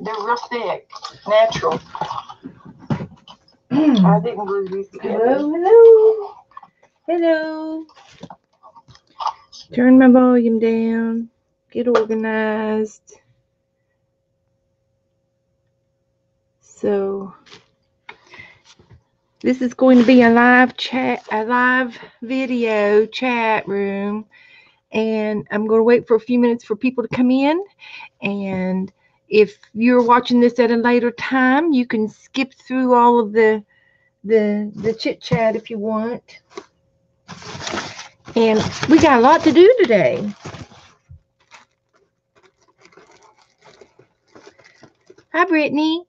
they're real thick, natural. I didn't glue these together. Hello. Hello. Turn my volume down. Get organized. So this is going to be a live video chat room, and I'm going to wait for a few minutes for people to come in. And if you're watching this at a later time, you can skip through all of the chit chat if you want. And we got a lot to do today. Hi, Brittany.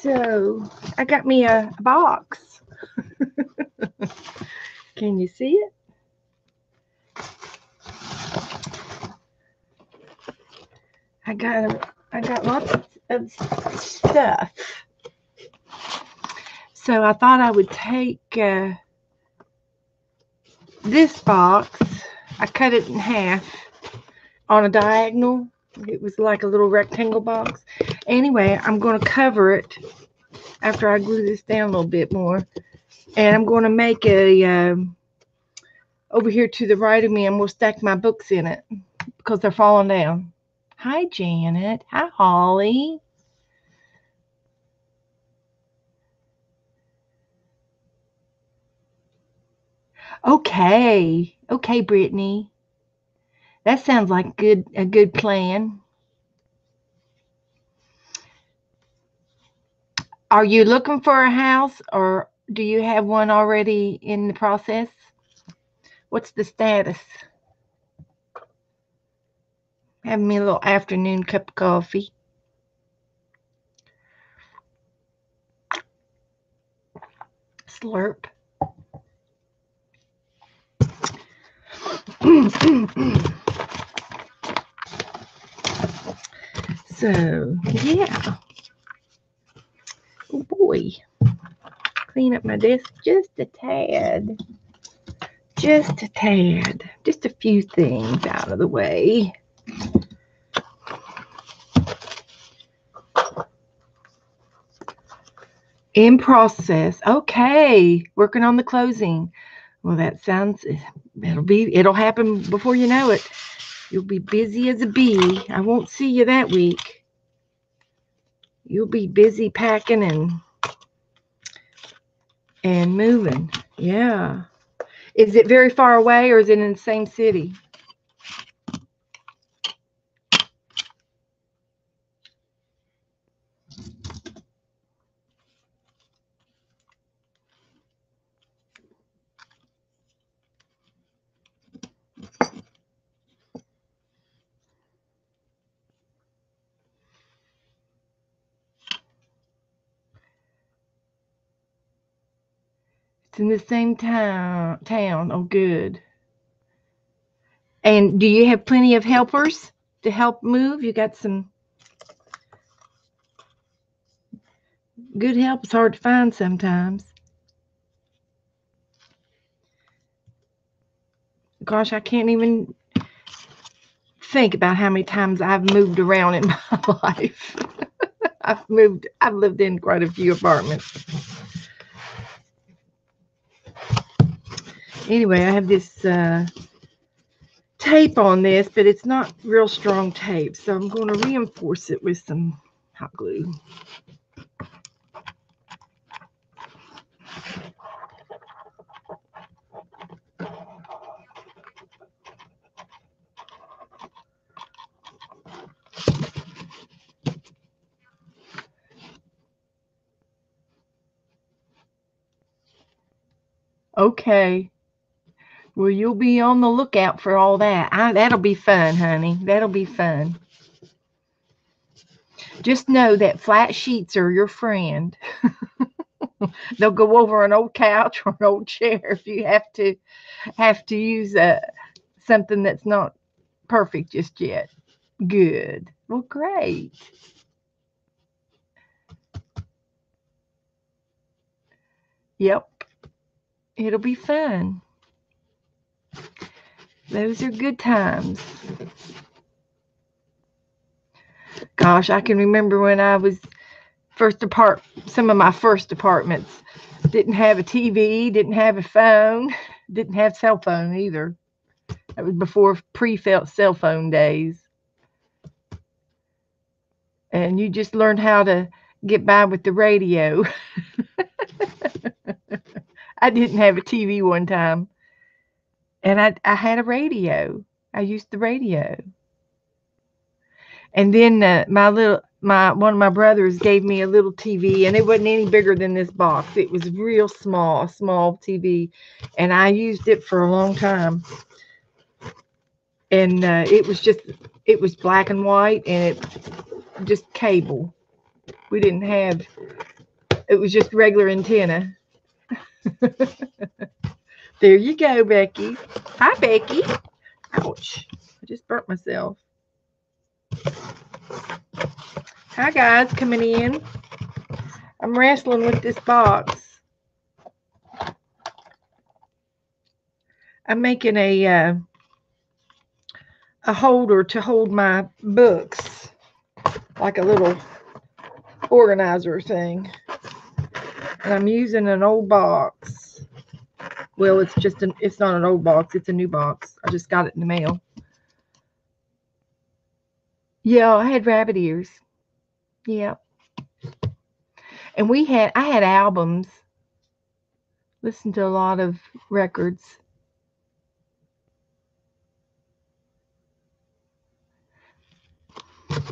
So I got me a box. Can you see it? I got lots of stuff. So I thought I would take this box. I cut it in half on a diagonal. It was like a little rectangle box. Anyway, I'm going to cover it after I glue this down a little bit more. And I'm going to make a, over here to the right of me, I'm going to stack my books in it because they're falling down. Hi, Janet. Hi, Holly. Okay, Brittany. That sounds like a good plan. Are you looking for a house, or do you have one already in the process? What's the status? Having me a little afternoon cup of coffee. Slurp. So, yeah. Oh boy. Clean up my desk just a tad. Just a tad. Just a few things out of the way. In process. Okay. Working on the closing. Well, that sounds, it'll happen before you know it. You'll be busy as a bee. I won't see you that week. You'll be busy packing and moving. Yeah. Is it very far away, or is it in the same city? It's in the same town. Oh, good. And do you have plenty of helpers to help move? You got some good help. It's hard to find sometimes. Gosh, I can't even think about how many times I've moved around in my life. I've lived in quite a few apartments. Anyway, I have this tape on this, but it's not real strong tape, so I'm going to reinforce it with some hot glue. Okay. Well, you'll be on the lookout for all that. That'll be fun, honey. That'll be fun. Just know that flat sheets are your friend. They'll go over an old couch or an old chair if you have to use something that's not perfect just yet. Good. Well, great. Yep. It'll be fun. Those are good times. Gosh, I can remember when I was some of my first apartments didn't have a TV, didn't have a phone, didn't have cell phone either. That was before cell phone days. And you just learned how to get by with the radio. I didn't have a TV one time. And I had a radio. I used the radio. And then one of my brothers gave me a little TV, and it wasn't any bigger than this box. It was real small, a small TV, and I used it for a long time. And it was black and white, and it just cable. It was just regular antenna. There you go, Becky. Hi, Becky. Ouch. I just burnt myself. Hi, guys, coming in. I'm wrestling with this box. I'm making a holder to hold my books, like a little organizer thing. And I'm using an old box. Well, it's not an old box, it's a new box. I just got it in the mail. Yeah, I had rabbit ears. Yeah. And I had albums. Listened to a lot of records.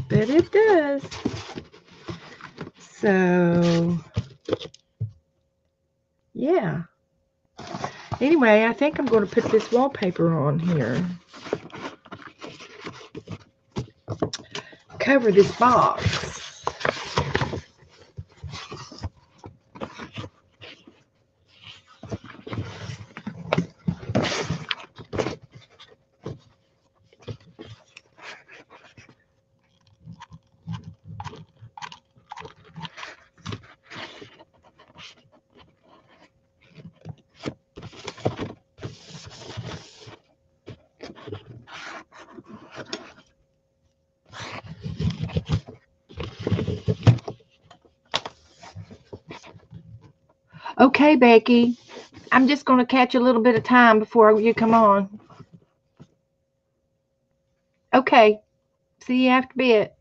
But it does. So, yeah. Anyway, I think I'm going to put this wallpaper on here. Cover this box. Okay, Becky. I'm just going to catch a little bit of time before you come on. Okay. See you after a bit.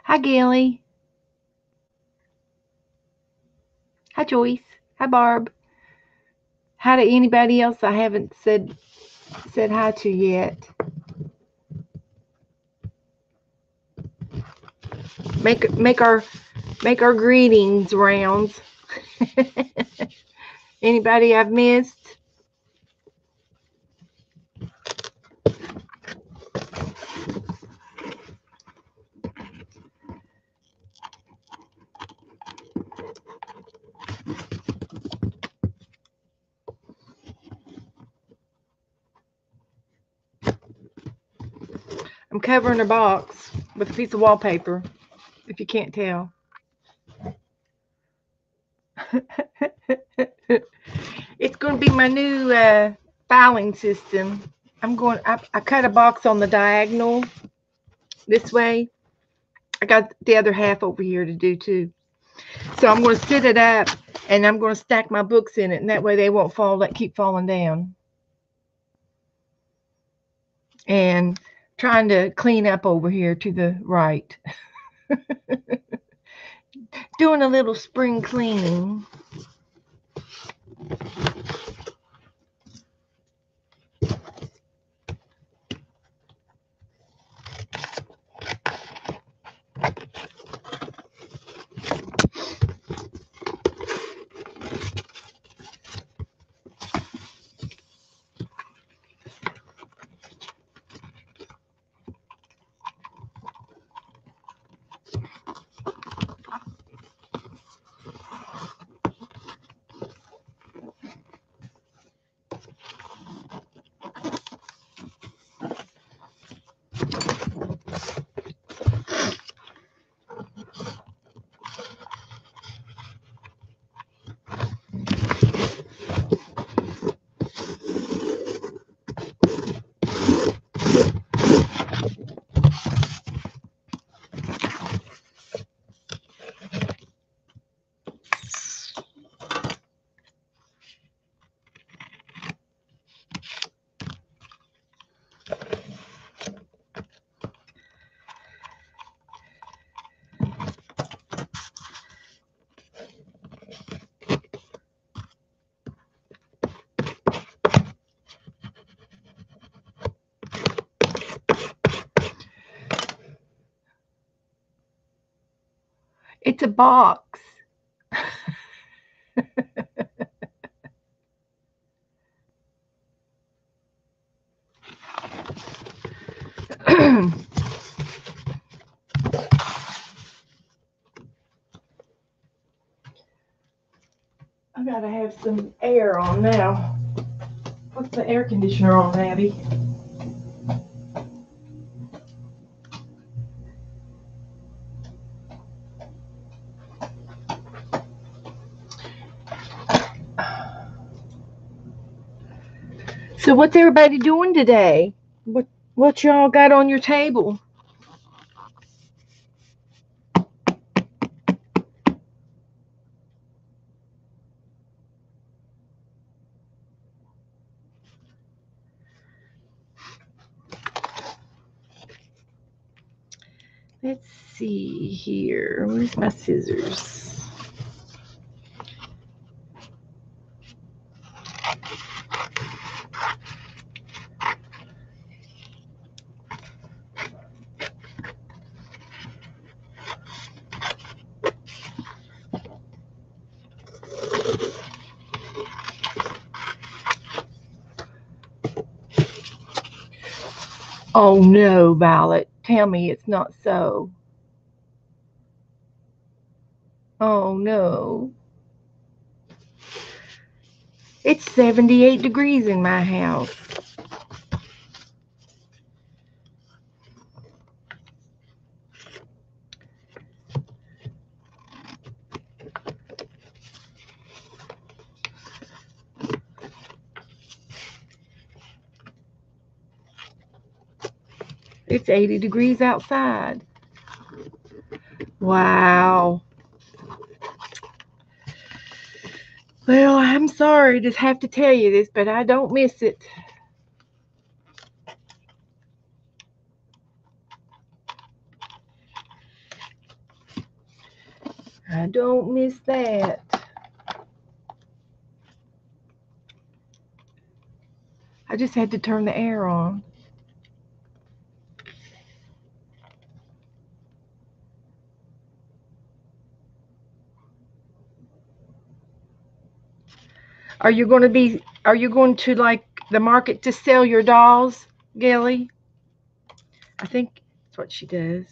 Hi, Gilly. Hi, Joyce. Hi, Barb. Hi to anybody else I haven't said hi to yet. Make our greetings rounds. Anybody I've missed? I'm covering a box with a piece of wallpaper, if you can't tell. It's going to be my new filing system. I cut a box on the diagonal this way. I got the other half over here to do too. So I'm going to sit it up, and I'm going to stack my books in it, and that way they won't keep falling down. And trying to clean up over here to the right. Doing a little spring cleaning. It's a box. I gotta have some air on now. What's the air conditioner on, Abby? So what's everybody doing today? What y'all got on your table? Let's see here. Where's my scissors? Oh no, Violet. Tell me it's not so. Oh no. It's 78 degrees in my house. It's 80 degrees outside. Wow. Well, I'm sorry to have to tell you this, but I don't miss it. I don't miss that. I just had to turn the air on. Are you going to like the market to sell your dolls, Gilly? I think that's what she does.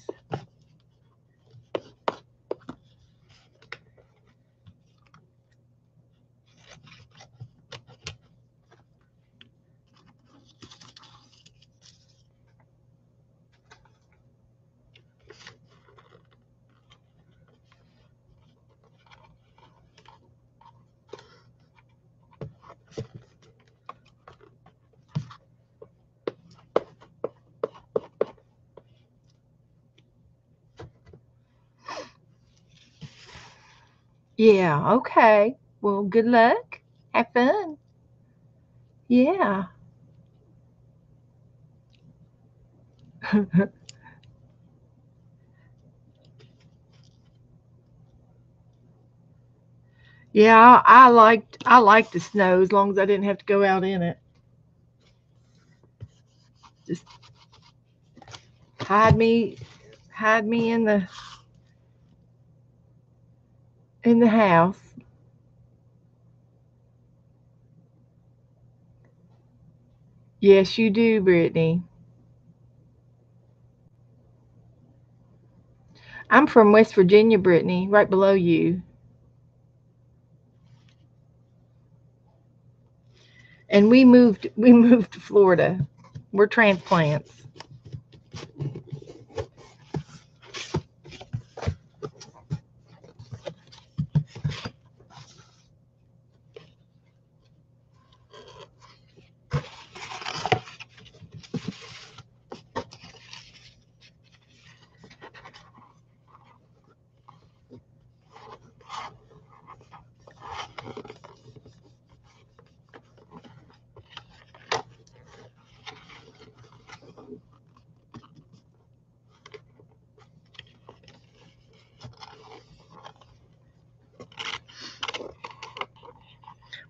Yeah, okay. Well, good luck. Have fun. Yeah. Yeah, I liked the snow as long as I didn't have to go out in it. Just hide me in the house. Yes, you do, Brittany. I'm from West Virginia, Brittany, right below you. And we moved to Florida. We're transplants.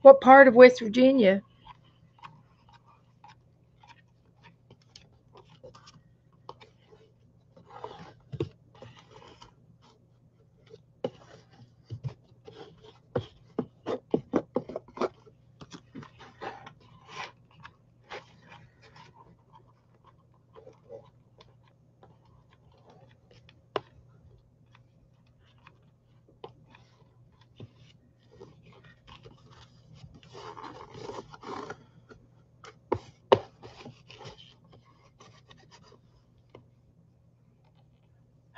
What part of West Virginia?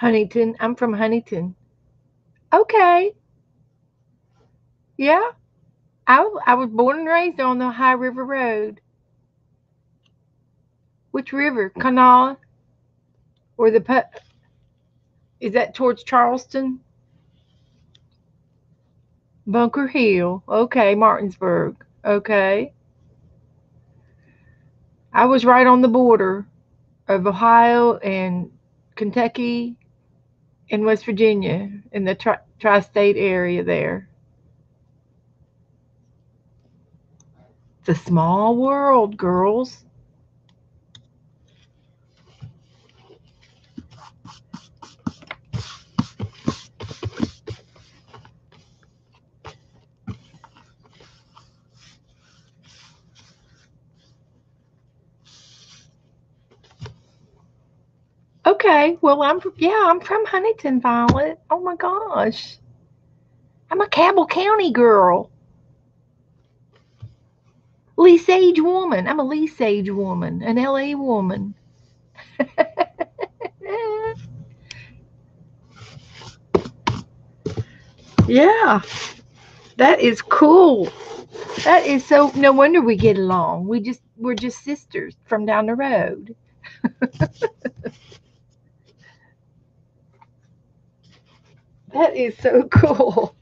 Huntington. I'm from Huntington. Okay. Yeah. I was born and raised on the High River Road. Which river? Kanawha or the is that towards Charleston? Bunker Hill. Okay, Martinsburg. Okay. I was right on the border of Ohio and Kentucky and West Virginia in the tri-state area there. It's a small world, girls. Okay, well, I'm from Huntington, Violet. Oh my gosh. I'm a Cabell County girl. Lee Sage woman. I'm a Lee Sage woman, an LA woman. Yeah, that is cool. That is so. No wonder we get along. We're just sisters from down the road. That is so cool.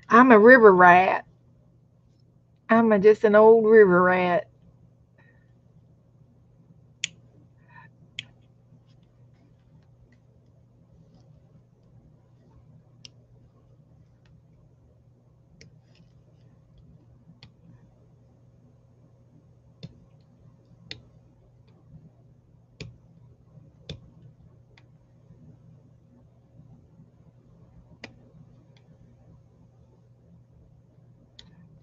I'm a river rat. Just an old river rat.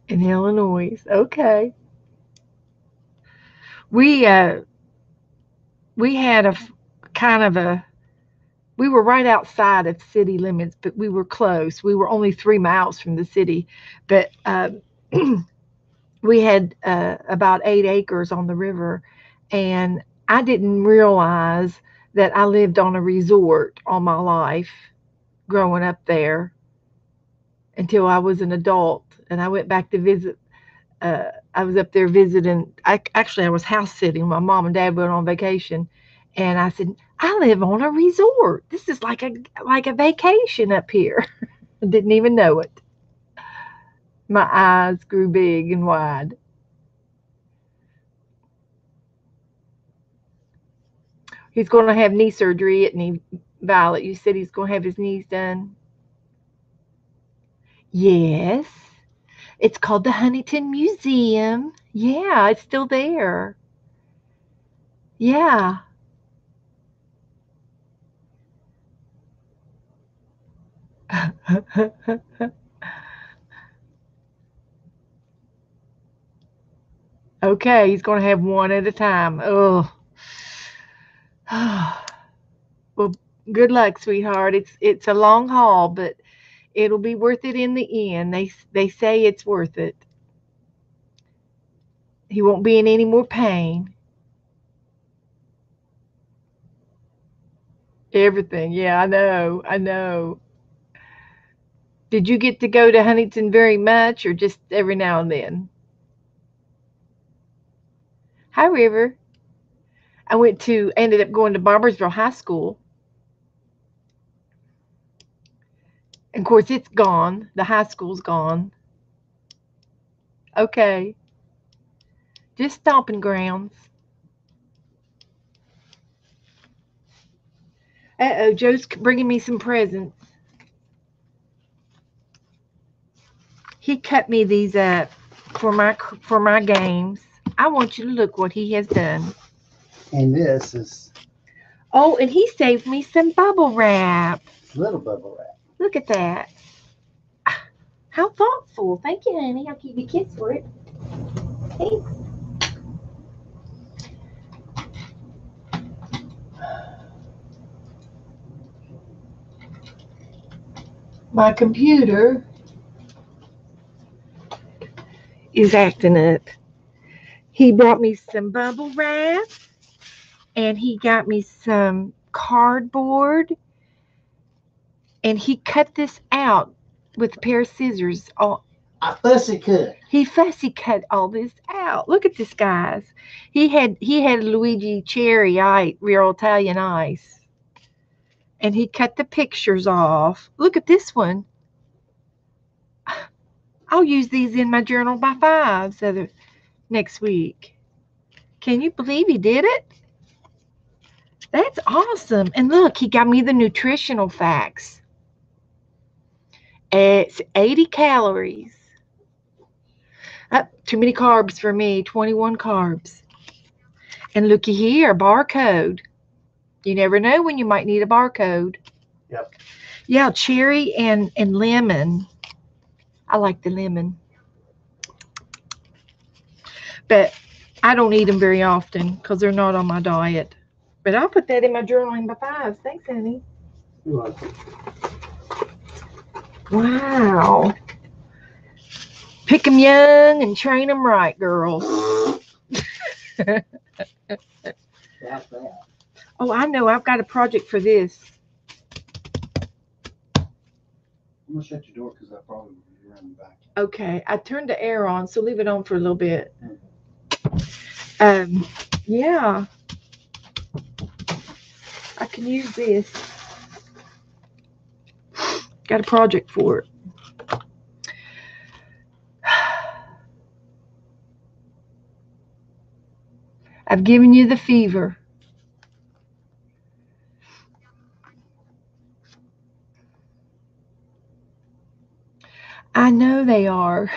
In Illinois. Okay. We we had kind of a we were right outside of city limits, but we were close. We were only 3 miles from the city, but we had about 8 acres on the river, and I didn't realize that I lived on a resort all my life growing up there until I was an adult, and I went back to visit. I was up there visiting. I was house sitting. My mom and dad went on vacation, and I said, "I live on a resort. This is like a vacation up here." I didn't even know it. My eyes grew big and wide. He's going to have knee surgery, isn't he, Violet? You said he's going to have his knees done. Yes. It's called the Huntington Museum. Yeah, it's still there. Yeah. Okay, he's going to have one at a time. Oh. Well, good luck, sweetheart. It's a long haul, but it'll be worth it in the end. They say it's worth it. He won't be in any more pain. Everything. Yeah, I know. I know. Did you get to go to Huntington very much or just every now and then? Hi, River. Ended up going to Barboursville High School. And of course, it's gone. The high school's gone. Okay. Just stomping grounds. Uh-oh, Joe's bringing me some presents. He cut me these up for my games. I want you to look what he has done. And this is Oh, and he saved me some bubble wrap. Little bubble wrap. Look at that. How thoughtful. Thank you, honey. I'll give you a kiss for it. Thanks. My computer is acting up. He brought me some bubble wrap and he got me some cardboard and he cut this out with a pair of scissors. I fussy cut. He fussy cut all this out. Look at this, guys. He had Luigi Cherry real Italian ice. And he cut the pictures off. Look at this one. I'll use these in my journal by 5 next week. Can you believe he did it? That's awesome. And look, he got me the nutritional facts. It's 80 calories. Too many carbs for me, 21 carbs. And looky here, barcode. You never know when you might need a barcode. Yep. Yeah, cherry and lemon. I like the lemon. But I don't eat them very often because they're not on my diet. But I'll put that in my journaling by 5. Thanks, honey. You're welcome. Wow. Pick 'em young and train 'em right, girls. That's that. Oh, I know. I've got a project for this. I'm gonna shut your door because I probably will be running back. Okay, I turned the air on, so leave it on for a little bit. Yeah. I can use this. Got a project for it. I've given you the fever. I know they are.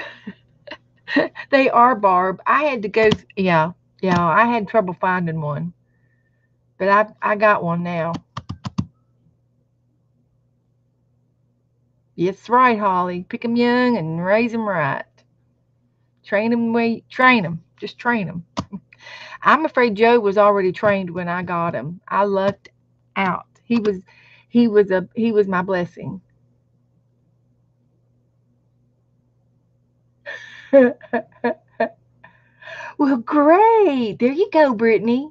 They are, Barb. I had to go. Yeah. I had trouble finding one, but I got one now. Yes, right, Holly. Pick 'em young and raise 'em right. Train 'em. Just train 'em. I'm afraid Joe was already trained when I got him. I lucked out. He was my blessing. Well, great. There you go, Brittany.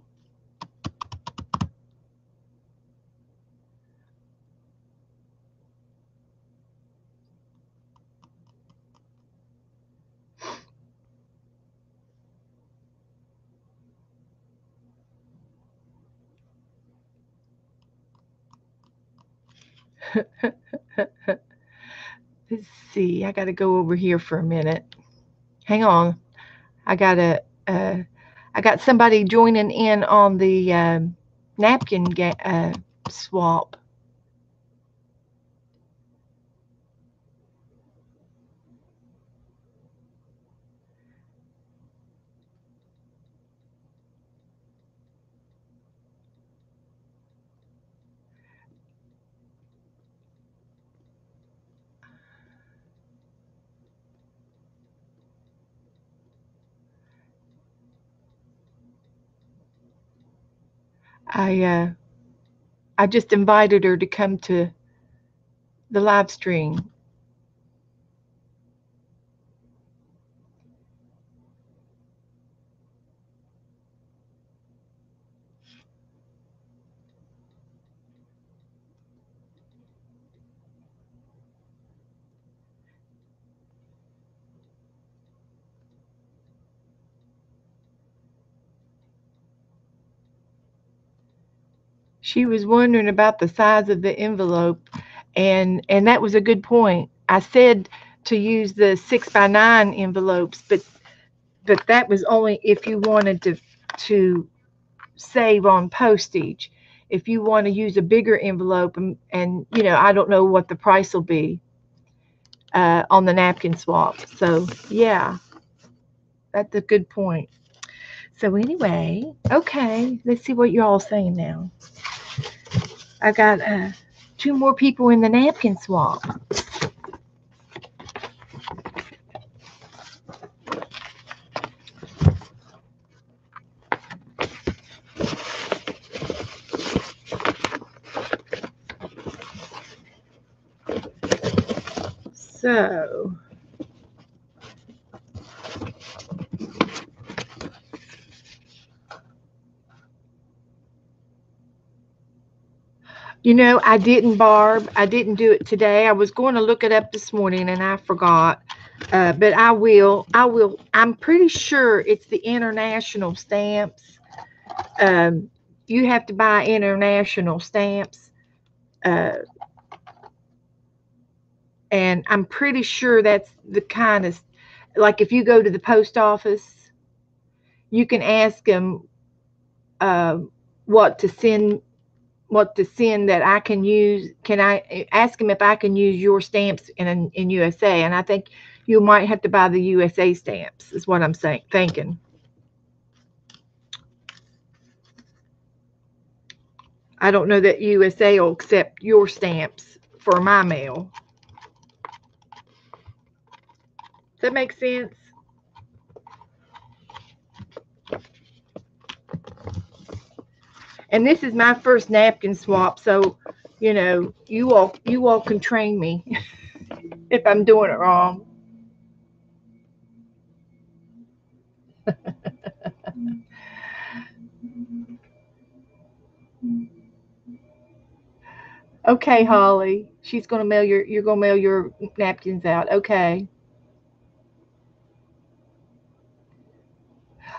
Let's see. I got to go over here for a minute. Hang on. I got somebody joining in on the napkin swap. I just invited her to come to the live stream. She was wondering about the size of the envelope, and that was a good point. I said to use the 6x9 envelopes, but that was only if you wanted to save on postage. If you want to use a bigger envelope, and I don't know what the price will be on the napkin swap. So yeah, that's a good point. So anyway, okay, let's see what you're all saying now. I got 2 more people in the napkin swap. So, you know, I didn't, Barb. I didn't do it today. I was going to look it up this morning and I forgot. But I will. I'm pretty sure it's the international stamps. You have to buy international stamps. And I'm pretty sure that's the kind of, like if you go to the post office, you can ask them what to send that I can use. Can I ask them if I can use your stamps in USA? And I think you might have to buy the USA stamps, is what I'm thinking. I don't know that USA will accept your stamps for my mail. Does that make sense? And this is my first napkin swap, so you know, you all can train me if I'm doing it wrong. Okay, Holly. She's gonna mail you're gonna mail your napkins out. Okay.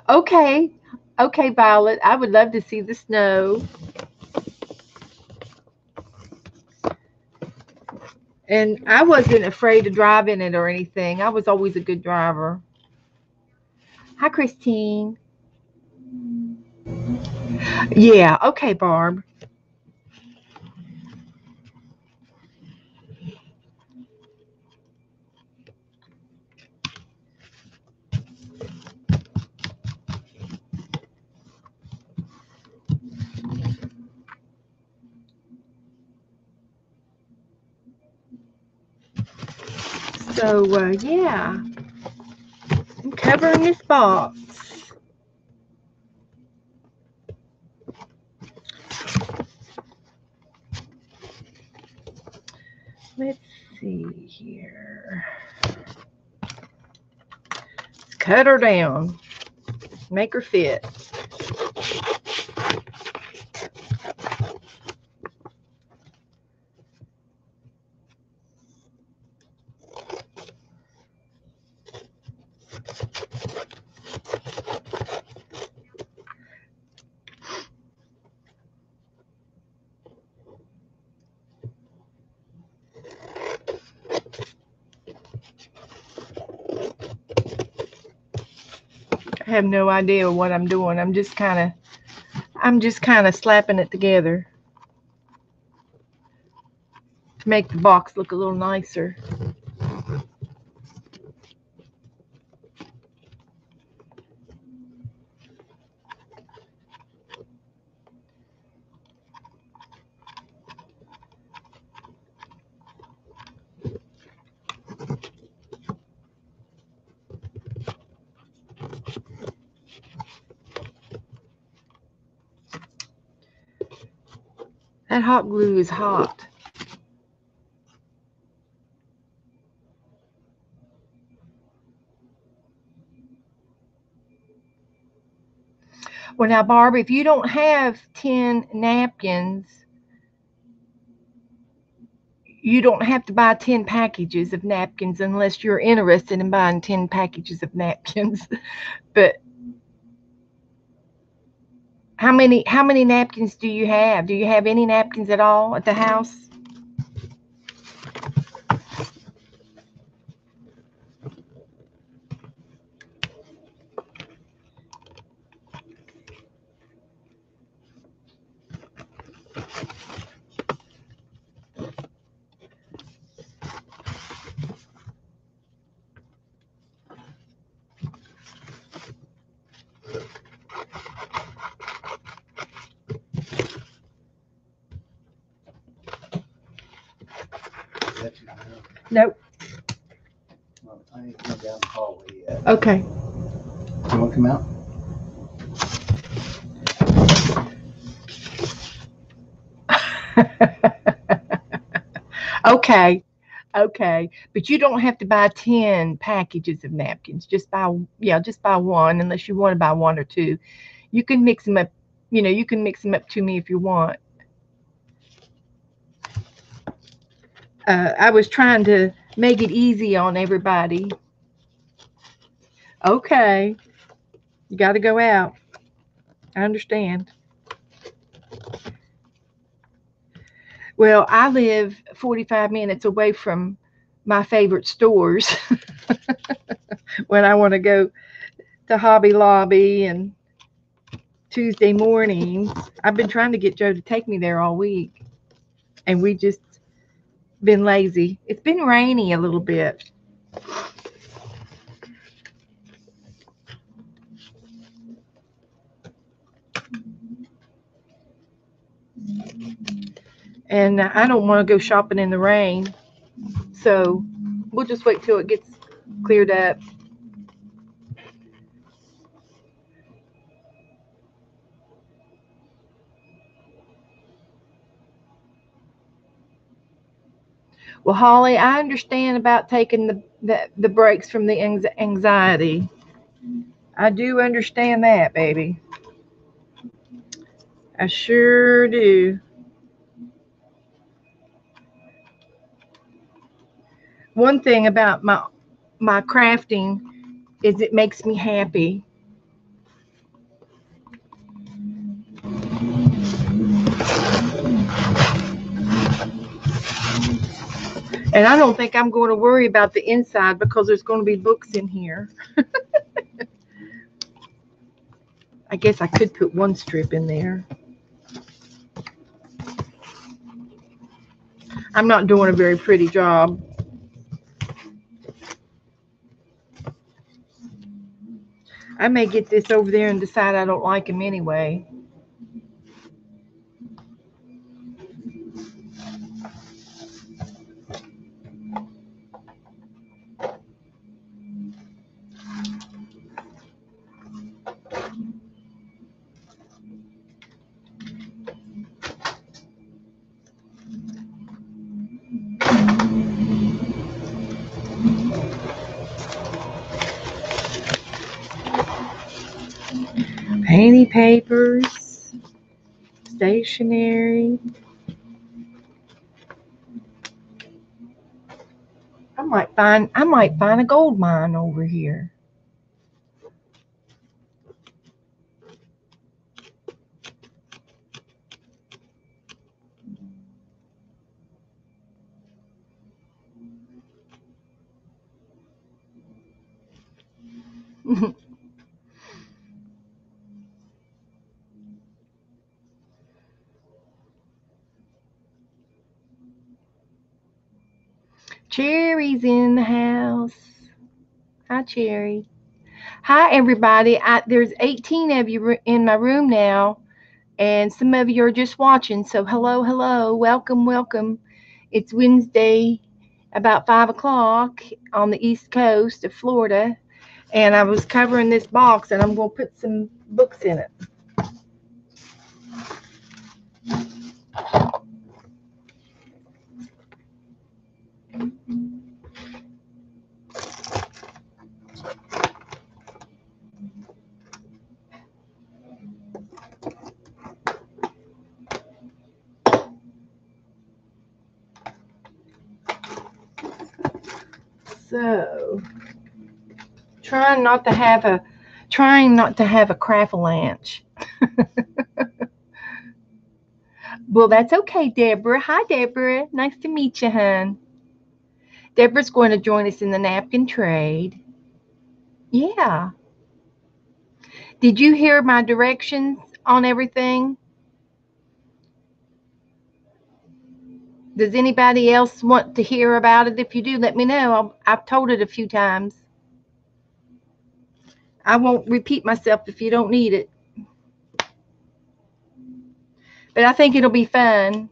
Okay. Okay, Violet. I would love to see the snow. And I wasn't afraid to drive in it or anything. I was always a good driver. Hi, Christine. Yeah, okay, Barb. So, yeah, I'm covering this box. Let's see here. Let's cut her down. Make her fit. I have no idea what I'm doing. I'm just kind of slapping it together to make the box look a little nicer. That hot glue is hot. Well, now, Barb, if you don't have 10 napkins, you don't have to buy 10 packages of napkins unless you're interested in buying 10 packages of napkins. But how many napkins do you have? Do you have any napkins at all at the house? Nope. Well, I ain't come down the hallway yet. Okay. You wanna come out? Okay. Okay. But you don't have to buy 10 packages of napkins. Just buy one unless you want to buy one or two. You can mix them up, you can mix them up to me if you want. I was trying to make it easy on everybody. Okay. You got to go out. I understand. Well, I live 45 minutes away from my favorite stores when I want to go to Hobby Lobby and Tuesday mornings. I've been trying to get Joe to take me there all week, and we just been lazy. It's been rainy a little bit. And I don't want to go shopping in the rain. So we'll just wait till it gets cleared up. Well, Holly, I understand about taking the breaks from the anxiety. I do understand that, baby. I sure do. One thing about my crafting is it makes me happy. And I don't think I'm going to worry about the inside because there's going to be books in here. I guess I could put one strip in there. I'm not doing a very pretty job. I may get this over there and decide I don't like him anyway. Painty papers, stationery. I might find a gold mine over here. Cherry's in the house. Hi, Cherry. Hi, everybody. There's 18 of you in my room now, and some of you are just watching. So, hello, hello. Welcome, welcome. It's Wednesday, about 5 o'clock on the East Coast of Florida, and I was covering this box, and I'm going to put some books in it. So, trying not to have a crafalanche. Well, that's okay, Deborah. Hi, Deborah. Nice to meet you, hon. Deborah's going to join us in the napkin trade. Yeah. Did you hear my directions on everything? Does anybody else want to hear about it? If you do, let me know. I've told it a few times. I won't repeat myself if you don't need it. But I think it'll be fun,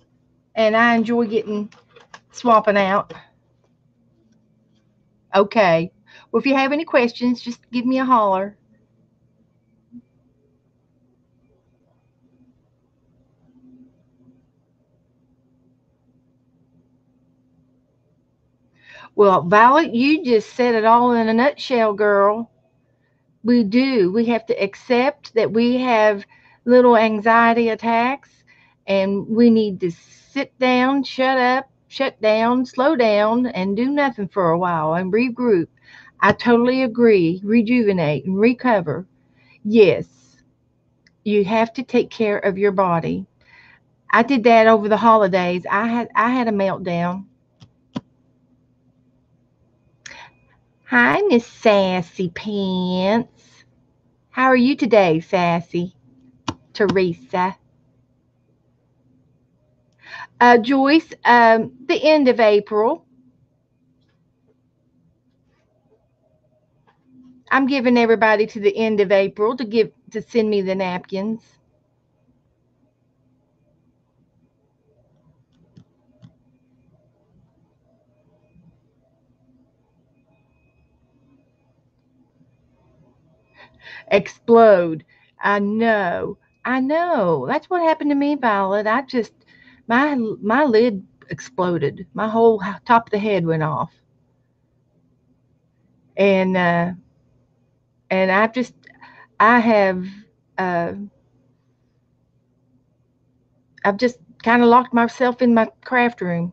and I enjoy swapping out. Okay. Well, if you have any questions, just give me a holler. Well, Violet, you just said it all in a nutshell, girl. We do. We have to accept that we have little anxiety attacks and we need to sit down, shut up, shut down, slow down, and do nothing for a while and regroup. I totally agree. Rejuvenate and recover. Yes, you have to take care of your body. I did that over the holidays. I had a meltdown. Hi, Miss Sassy Pants. How are you today, Sassy? Teresa. Joyce, the end of April. I'm giving everybody to the end of April to send me the napkins. Explode. I know. I know. That's what happened to me, Violet. My lid exploded. My whole top of the head went off. And and I have uh I've just kind of locked myself in my craft room.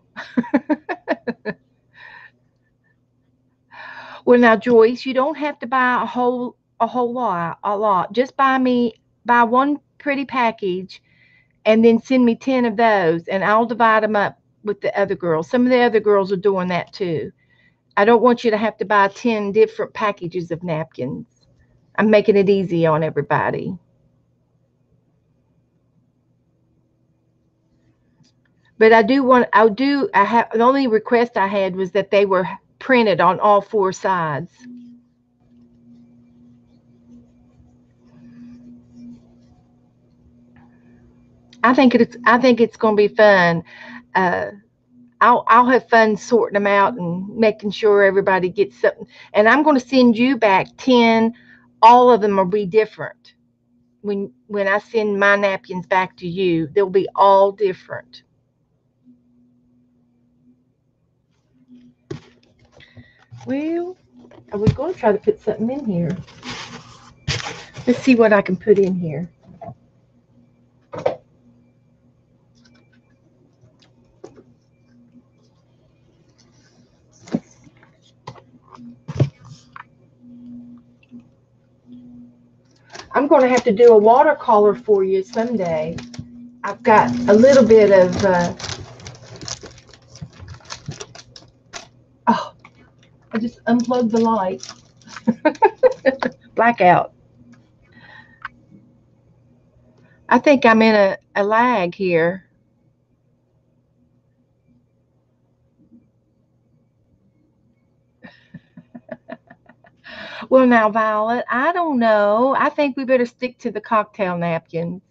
Well, now, Joyce, you don't have to buy a whole lot. Just buy one pretty package, and then send me 10 of those, and I'll divide them up with the other girls. Some of the other girls are doing that too. I don't want you to have to buy 10 different packages of napkins. I'm making it easy on everybody. But I have the only request I had was that they were printed on all four sides. I think it's going to be fun. Uh, I'll have fun sorting them out and making sure everybody gets something. And I'm going to send you back 10. All of them will be different. When I send my napkins back to you, they'll be all different. Well, I was going to try to put something in here. Let's see what I can put in here. I'm going to have to do a watercolor for you someday. I've got a little bit of oh, I just unplugged the light. Blackout. I think I'm in a lag here. Well, now, Violet, I don't know. I think we better stick to the cocktail napkins.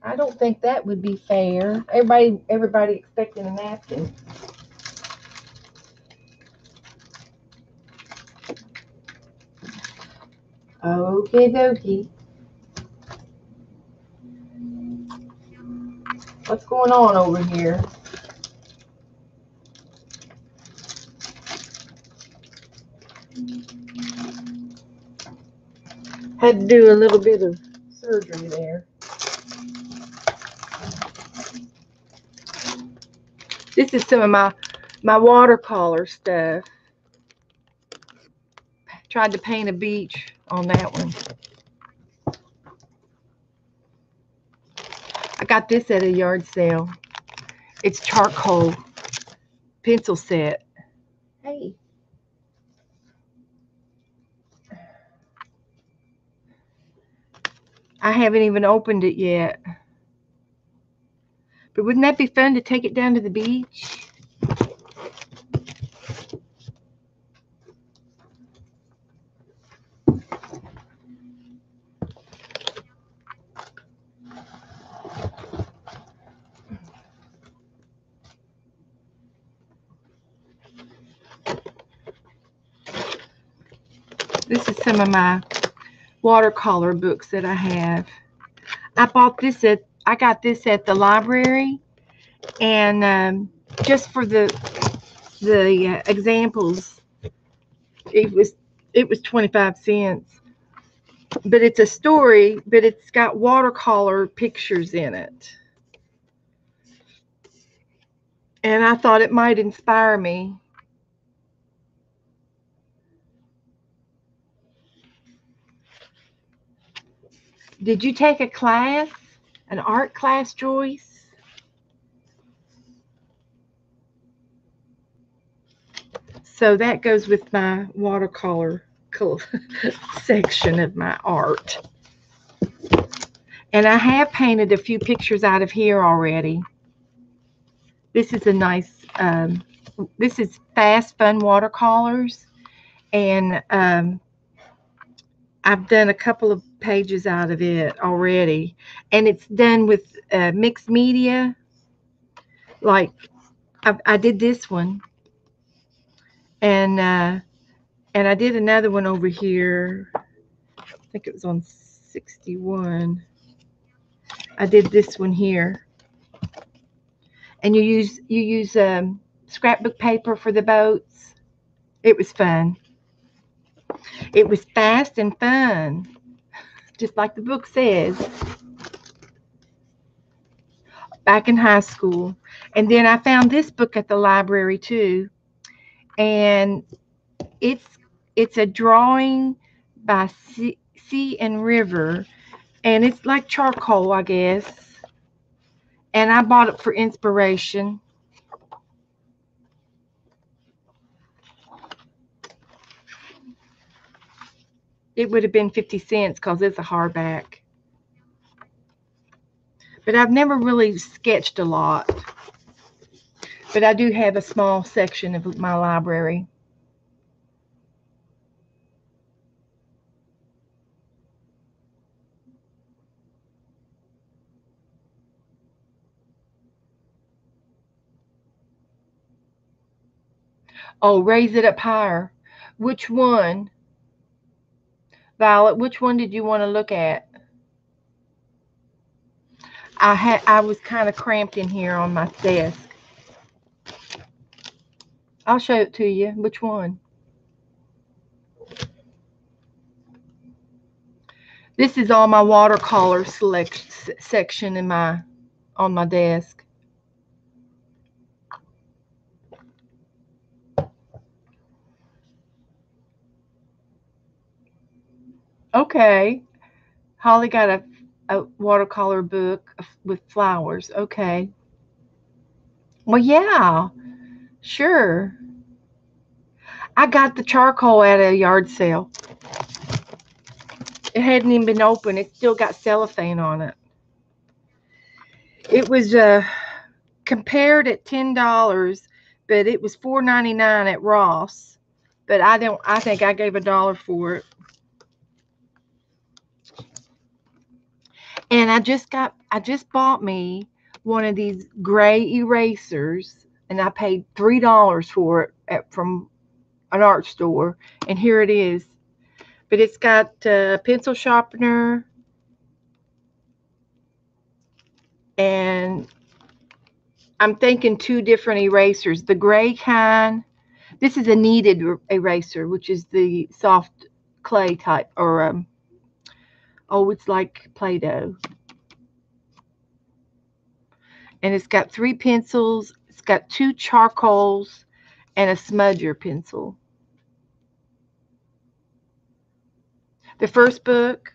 I don't think that would be fair. Everybody expecting a napkin. Okay, dokie. What's going on over here? Had to do a little bit of surgery there. This is some of my watercolor stuff. Tried to paint a beach on that one. I got this at a yard sale. It's charcoal pencil set. Hey. I haven't even opened it yet. But wouldn't that be fun to take it down to the beach? This is some of my watercolor books that I have. I got this at the library, and just for the examples, it was 25 cents. But it's a story, but it's got watercolor pictures in it. And I thought it might inspire me. Did you take a class, an art class, Joyce? So that goes with my watercolor section of my art. And I have painted a few pictures out of here already. This is a nice, this is Fast Fun Watercolors. And I've done a couple of pages out of it already. And it's done with mixed media. Like, I did this one. And I did another one over here. I think it was on 61. I did this one here. And you use scrapbook paper for the boats. It was fun. It was fast and fun, just like the book says. Back in high school. And then I found this book at the library too. And it's a drawing by Sea and River, and it's like charcoal, I guess. And I bought it for inspiration. It would have been 50 cents because it's a hardback. But I've never really sketched a lot. But I do have a small section of my library. Oh, Raise It Up Higher. Which one? Violet, which one did you want to look at? I was kind of cramped in here on my desk. I'll show it to you. Which one? This is all my watercolor section on my desk. Okay. Holly got a watercolor book with flowers. Okay. Well, yeah, sure. I got the charcoal at a yard sale. It hadn't even been opened. It still got cellophane on it. It was compared at $10, but it was $4.99 at Ross. But I think I gave $1 for it. And I just bought me one of these gray erasers, and I paid $3 for it from an art store. And here it is. But it's got a pencil sharpener, and I'm thinking 2 different erasers. The gray kind. This is a kneaded eraser, which is the soft clay type, or it's like Play-Doh. And it's got 3 pencils. It's got 2 charcoals and a smudger pencil. The first book,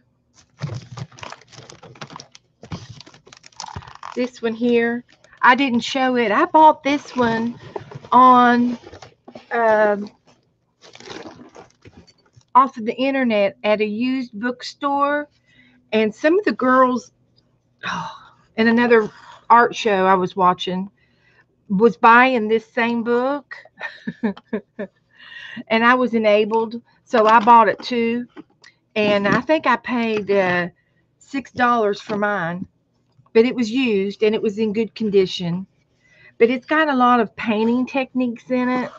this one here, I didn't show it. I bought this one on off of the internet at a used bookstore, and some of the girls in another art show I was watching was buying this same book. And I was enabled, so I bought it too. And I think I paid $6 for mine, but it was used and it was in good condition. But it's got a lot of painting techniques in it,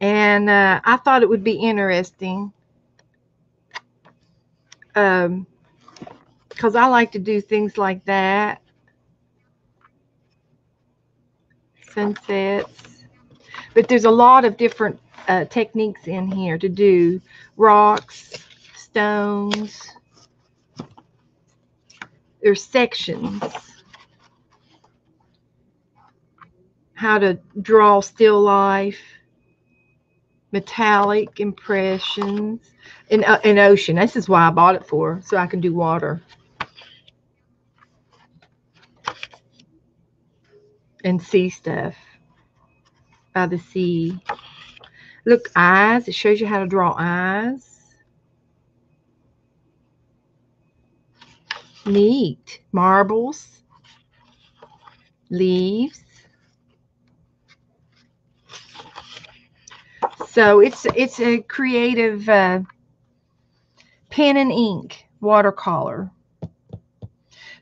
and I thought it would be interesting. because I like to do things like that. Sunsets. But there's a lot of different techniques in here to do rocks, stones. There's sections. How to draw still life, metallic impressions, in ocean. This is why I bought it for, so I can do water. And sea stuff by the sea. Look, eyes. It shows you how to draw eyes. Neat. Marbles. Leaves. So it's a creative pen and ink watercolor.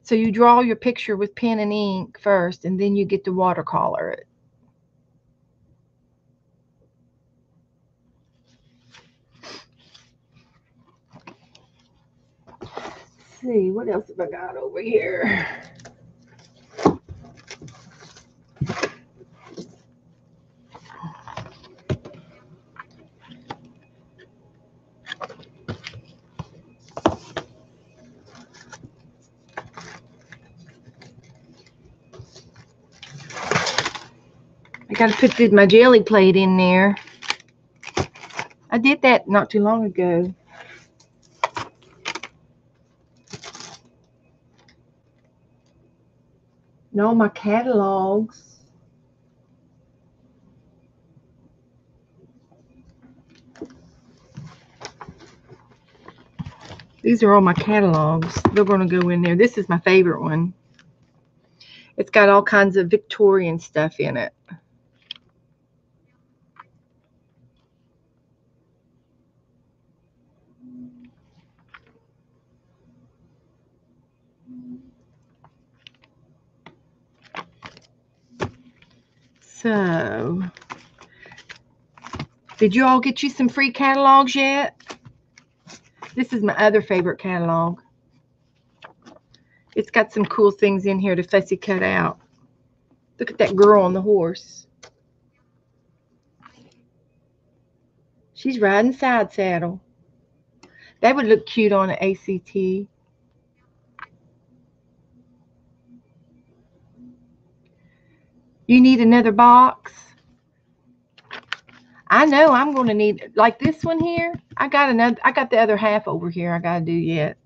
So you draw your picture with pen and ink first, and then you get to watercolor it. Let's see, what else have I got over here? I got to put my jelly plate in there. I did that not too long ago. And all my catalogs. These are all my catalogs. They're going to go in there. This is my favorite one. It's got all kinds of Victorian stuff in it. So, did you all get you some free catalogs yet? This is my other favorite catalog. It's got some cool things in here to fussy cut out. Look at that girl on the horse. She's riding side saddle. That would look cute on an ACT. You need another box? I know I'm going to need, like this one here. I got the other half over here I got to do yet.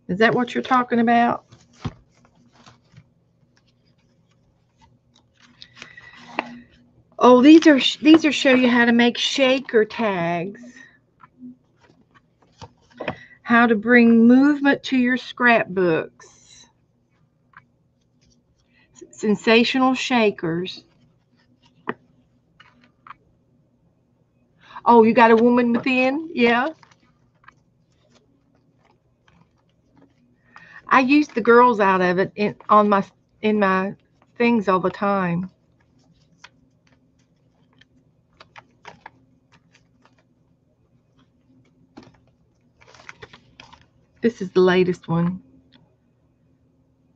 Is that what you're talking about? Oh, these are show you how to make shaker tags. How to bring movement to your scrapbooks. Sensational shakers. Oh, you got a woman within? Yeah. I use the girls out of it in my things all the time. This is the latest one.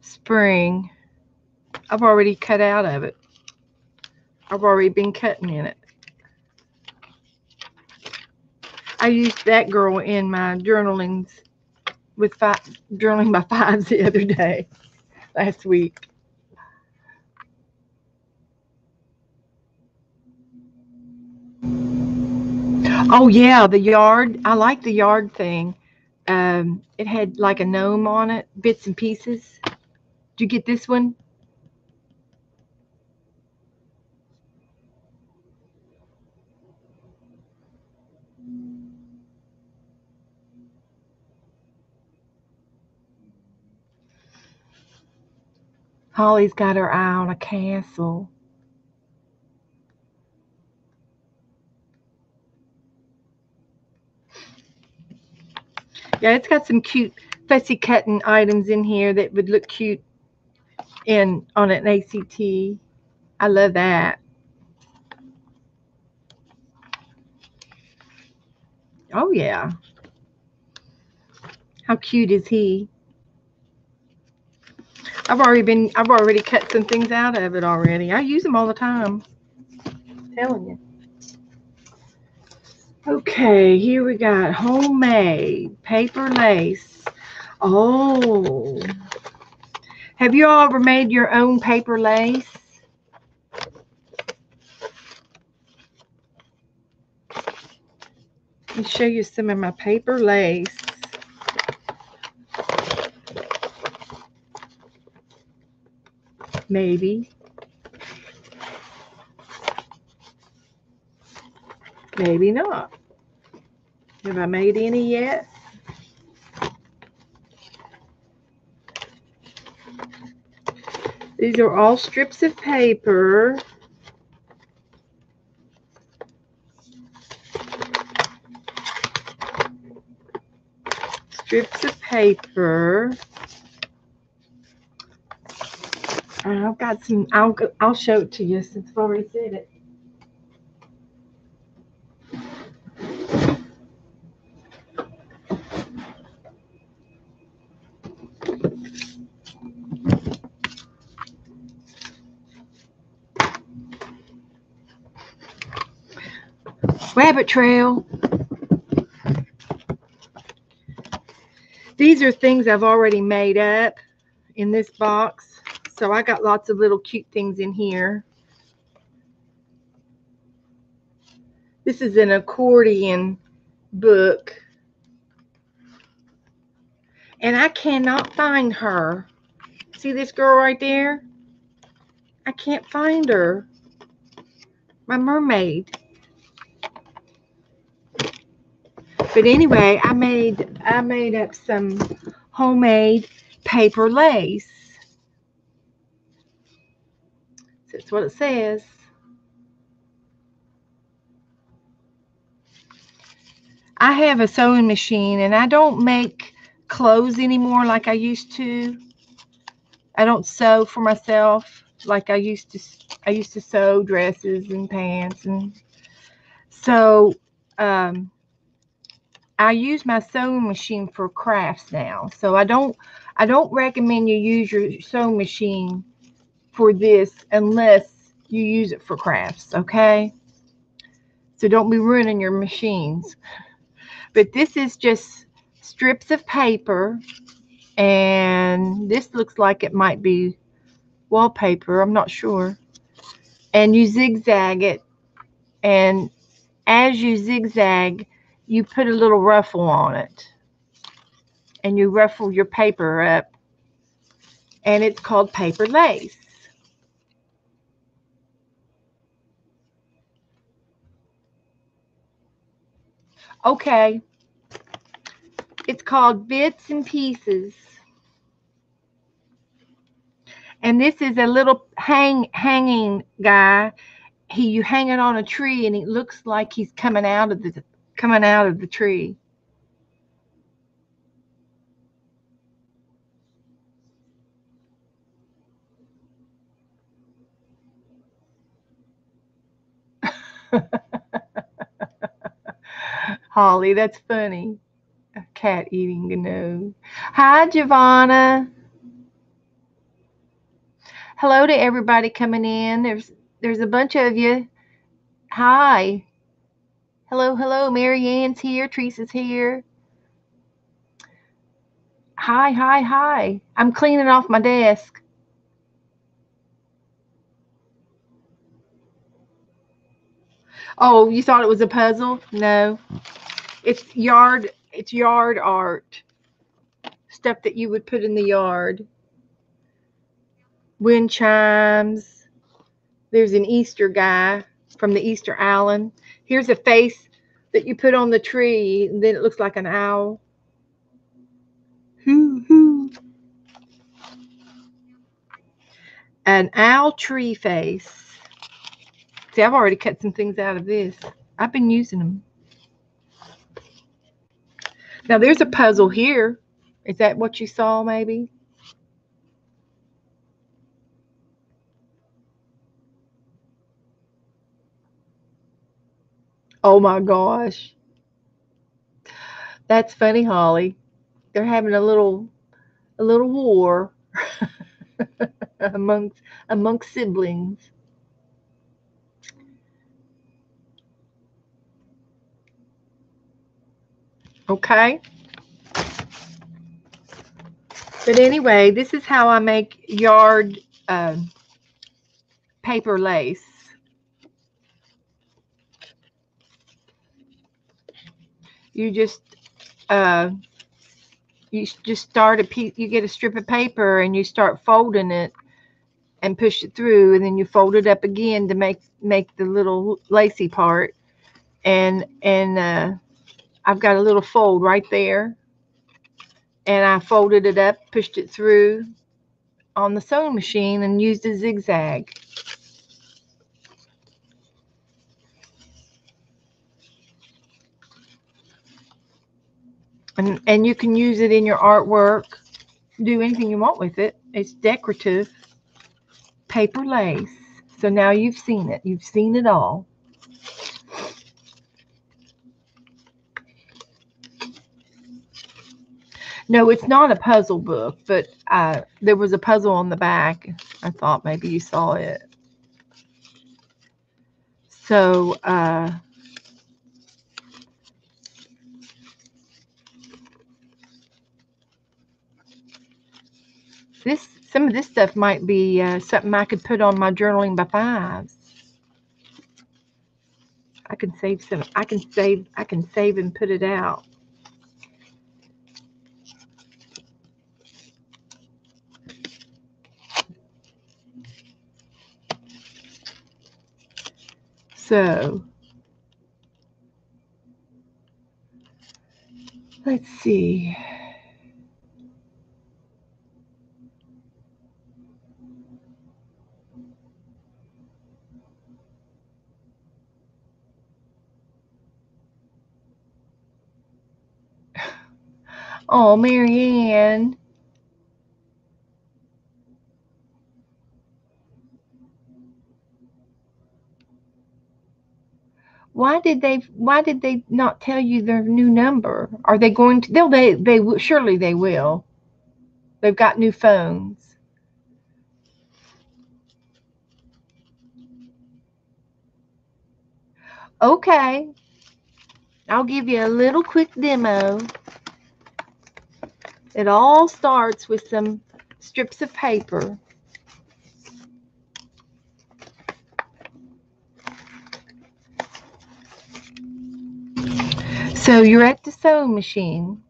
Spring. I've already cut out of it. I've already been cutting in it. I used that girl in my journalings with journaling by fives the other day, last week. Oh yeah, the yard. I like the yard thing. It had like a gnome on it, bits and pieces. Did you get this one? Holly's got her eye on a castle. Yeah, it's got some cute fussy cutting items in here that would look cute on an ACT. I love that. Oh yeah. How cute is he? I've already cut some things out of it already. I use them all the time. I'm telling you. Okay, here we got homemade paper lace. Oh. Have you all ever made your own paper lace? Let me show you some of my paper lace. Maybe. Maybe not. Have I made any yet? These are all strips of paper. Strips of paper. I've got some. I'll show it to you since I've already said it. Rabbit trail. These are things I've already made up in this box. So I got lots of little cute things in here. This is an accordion book. And I cannot find her. See this girl right there? I can't find her. My mermaid. But anyway, I made up some homemade paper lace. That's what it says. I have a sewing machine and I don't make clothes anymore like I used to. I don't sew for myself like I used to. I used to sew dresses and pants, and so I use my sewing machine for crafts now. So I don't recommend you use your sewing machine for this unless you use it for crafts, okay? So don't be ruining your machines. But this is just strips of paper, and this looks like it might be wallpaper. I'm not sure. And you zigzag it, and as you zigzag, you put a little ruffle on it, and you ruffle your paper up, and it's called paper lace. Okay, it's called Bits and Pieces. And this is a little hanging guy. You hang it on a tree, and it looks like he's coming out of the tree. Holly, that's funny. A cat eating a nose. Hi, Giovanna. Hello to everybody coming in. There's a bunch of you. Hi. Hello, hello. Mary Ann's here. Teresa's here. Hi, hi, hi. I'm cleaning off my desk. Oh, you thought it was a puzzle? No. It's yard art. Stuff that you would put in the yard. Wind chimes. There's an Easter guy from the Easter Island. Here's a face that you put on the tree, and then it looks like an owl. Hoo hoo. An owl tree face. See, I've already cut some things out of this. I've been using them. Now there's a puzzle here. Is that what you saw maybe? Oh my gosh. That's funny, Holly. They're having a little war amongst siblings. Okay. But anyway, this is how I make yard paper lace. You just uh, start a piece. You get a strip of paper and you start folding it and push it through, and then you fold it up again to make the little lacy part. And I've got a little fold right there, and I folded it up, pushed it through on the sewing machine, and used a zigzag. And you can use it in your artwork, do anything you want with it. It's decorative paper lace. So now you've seen it. You've seen it all. No, it's not a puzzle book, but there was a puzzle on the back. I thought maybe you saw it. So some of this stuff might be something I could put on my journaling by fives. I can save some. I can save and put it out. So let's see. Oh, Marianne. Why did they not tell you their new number? Are they going to? They surely they will. They've got new phones. Okay. I'll give you a little quick demo. It all starts with some strips of paper. So you're at the sewing machine,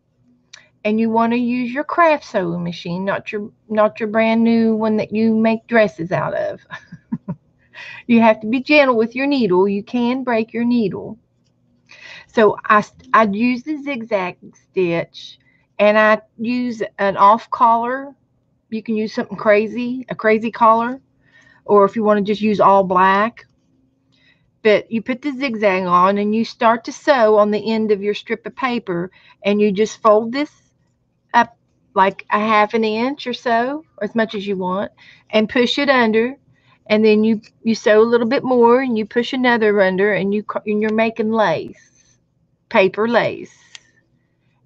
and you want to use your craft sewing machine, not your brand new one that you make dresses out of. You have to be gentle with your needle. You can break your needle. So I'd use the zigzag stitch, and I use an off collar. You can use something crazy, a crazy collar, or if you want to just use all black. But you put the zigzag on, and you start to sew on the end of your strip of paper, and you just fold this up like a half an inch or so, or as much as you want, and push it under. And then you sew a little bit more, and you push another under, and you're making lace, paper lace.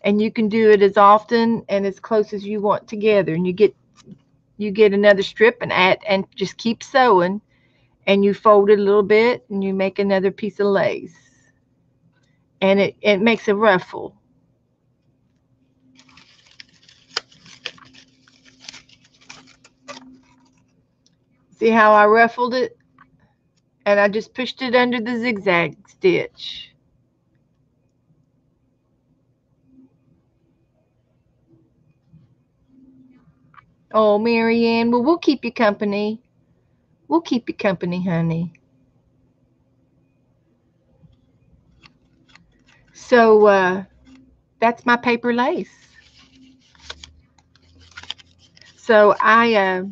And you can do it as often and as close as you want together. And you get another strip and just keep sewing, and you fold it a little bit, and you make another piece of lace. And it makes a ruffle. See how I ruffled it? And I just pushed it under the zigzag stitch. Oh, Marianne, well, we'll keep you company. We'll keep you company, honey. So that's my paper lace. So I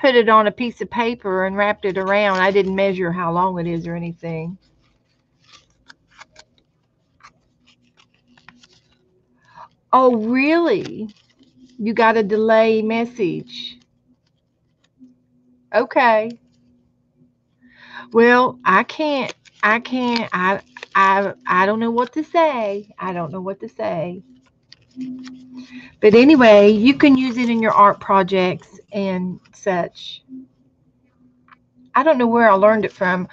put it on a piece of paper and wrapped it around. I didn't measure how long it is or anything. Oh, really? You got a delay message. Okay. Well, I I don't know what to say. I don't know what to say. But anyway, you can use it in your art projects and such. I don't know where I learned it from.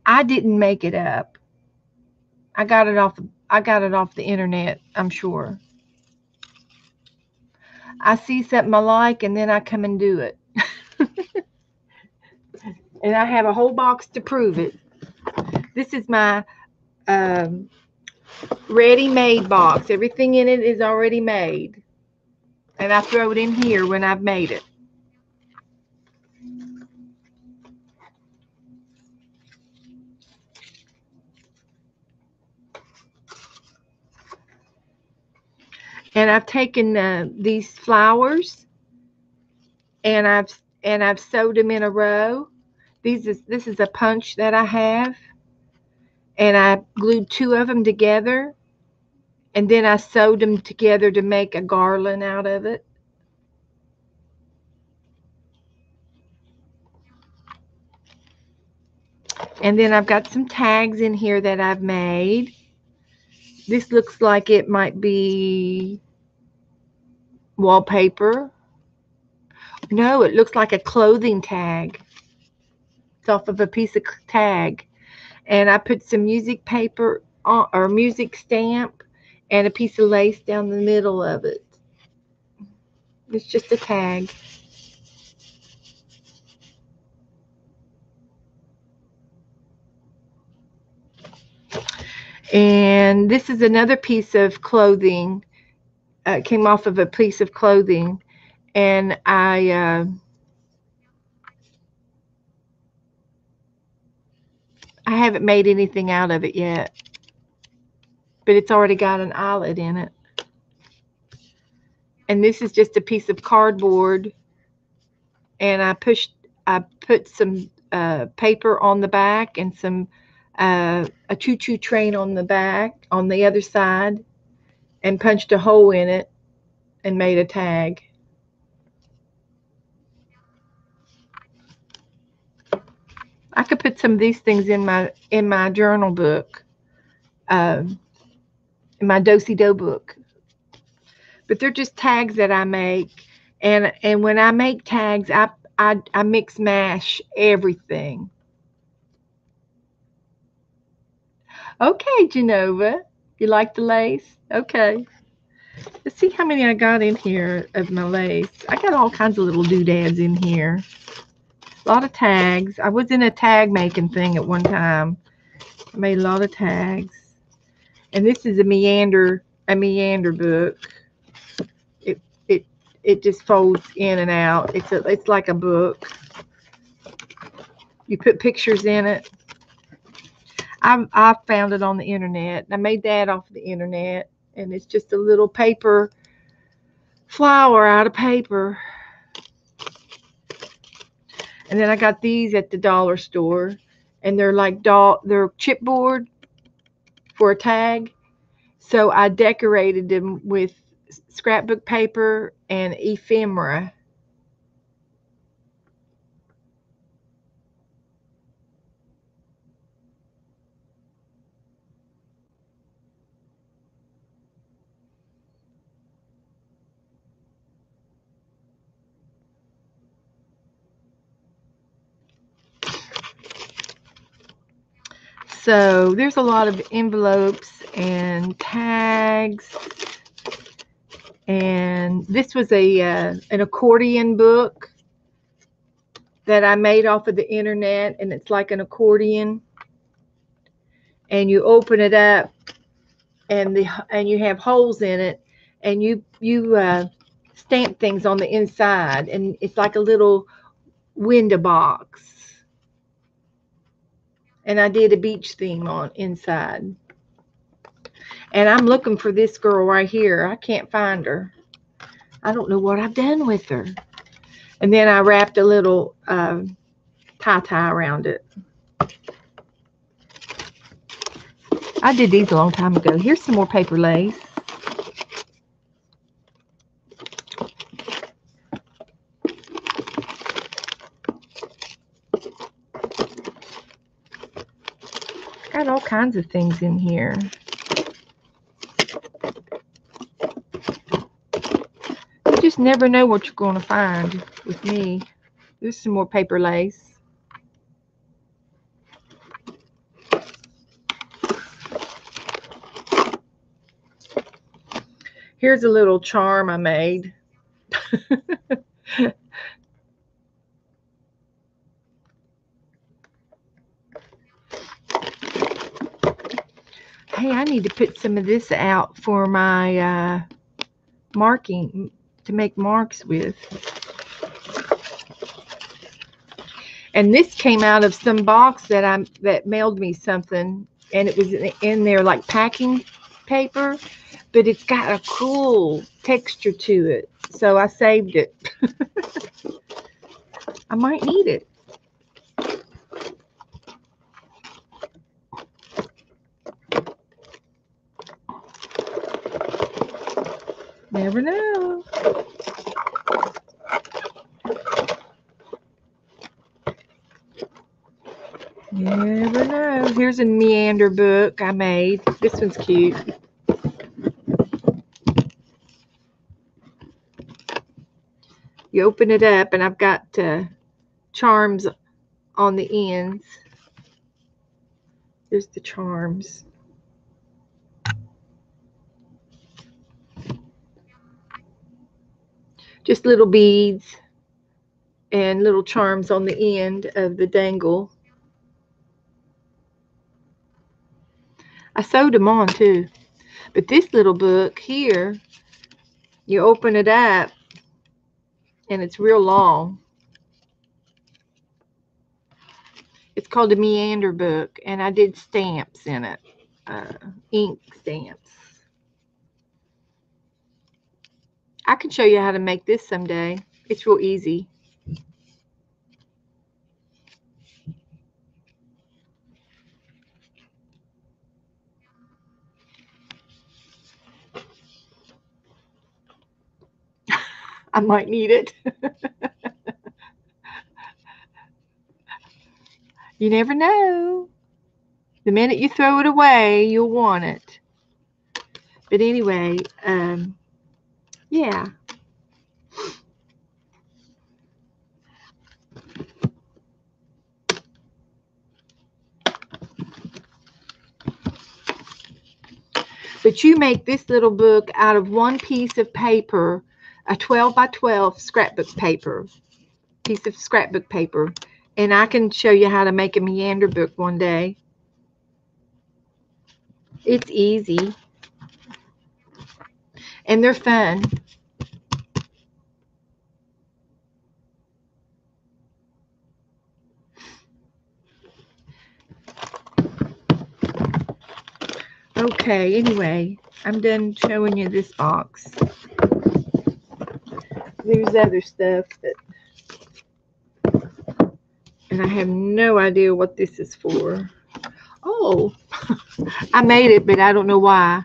I didn't make it up. I got it off I got it off the internet, I'm sure. I see something I like and then I come and do it. And I have a whole box to prove it. This is my um, ready-made box. Everything in it is already made. And I throw it in here when I've made it. And I've taken these flowers and I've sewed them in a row. This is a punch that I have, and I glued two of them together, and then I sewed them together to make a garland out of it. And then I've got some tags in here that I've made. This looks like it might be wallpaper. No, it looks like a clothing tag. It's off of a piece of tag. And I put some music paper on, or music stamp, and a piece of lace down the middle of it. It's just a tag. And this is another piece of clothing. It came off of a piece of clothing, and I haven't made anything out of it yet, but it's already got an eyelet in it. And this is just a piece of cardboard, and I put some paper on the back and some a choo-choo train on the back on the other side, and punched a hole in it and made a tag. I could put some of these things in my journal book, in my do-si-do book. But they're just tags that I make, and when I make tags, I mix mash everything. Okay, Genova, you like the lace? Okay. Let's see how many I got in here of my lace. I got all kinds of little doodads in here. A lot of tags. I was in a tag making thing at one time. I made a lot of tags. And this is a meander book. It just folds in and out. It's like a book. You put pictures in it. I found it on the internet. I made that off the internet, and it's just a little paper flower out of paper. And then I got these at the dollar store, and they're like they're chipboard for a tag. So I decorated them with scrapbook paper and ephemera. So there's a lot of envelopes and tags. And this was an accordion book that I made off of the internet, and it's like an accordion. And you open it up, and you have holes in it, and you stamp things on the inside, and it's like a little window box. And I did a beach theme on inside. And I'm looking for this girl right here. I can't find her. I don't know what I've done with her. And then I wrapped a little tie around it. I did these a long time ago. Here's some more paper lace. Got all kinds of things in here. You just never know what you're going to find with me. There's some more paper lace. Here's a little charm I made. Hey, I need to put some of this out for my marking, to make marks with. And this came out of some box that mailed me something, and it was in there like packing paper, but it's got a cool texture to it. So I saved it. I might need it. Never know. Never know. Here's a meander book I made. This one's cute. You open it up, and I've got charms on the ends. There's the charms. Just little beads and little charms on the end of the dangle. I sewed them on too. But this little book here, you open it up and it's real long. It's called a meander book, and I did stamps in it, ink stamps. I can show you how to make this someday. It's real easy. I might need it. You never know. The minute you throw it away, you'll want it. But anyway, yeah. But you make this little book out of one piece of paper, a 12 by 12 scrapbook paper, piece of scrapbook paper. And I can show you how to make a meander book one day. It's easy. And they're fun. Okay, anyway, I'm done showing you this box. There's other stuff and I have no idea what this is for. Oh, I made it, but I don't know why.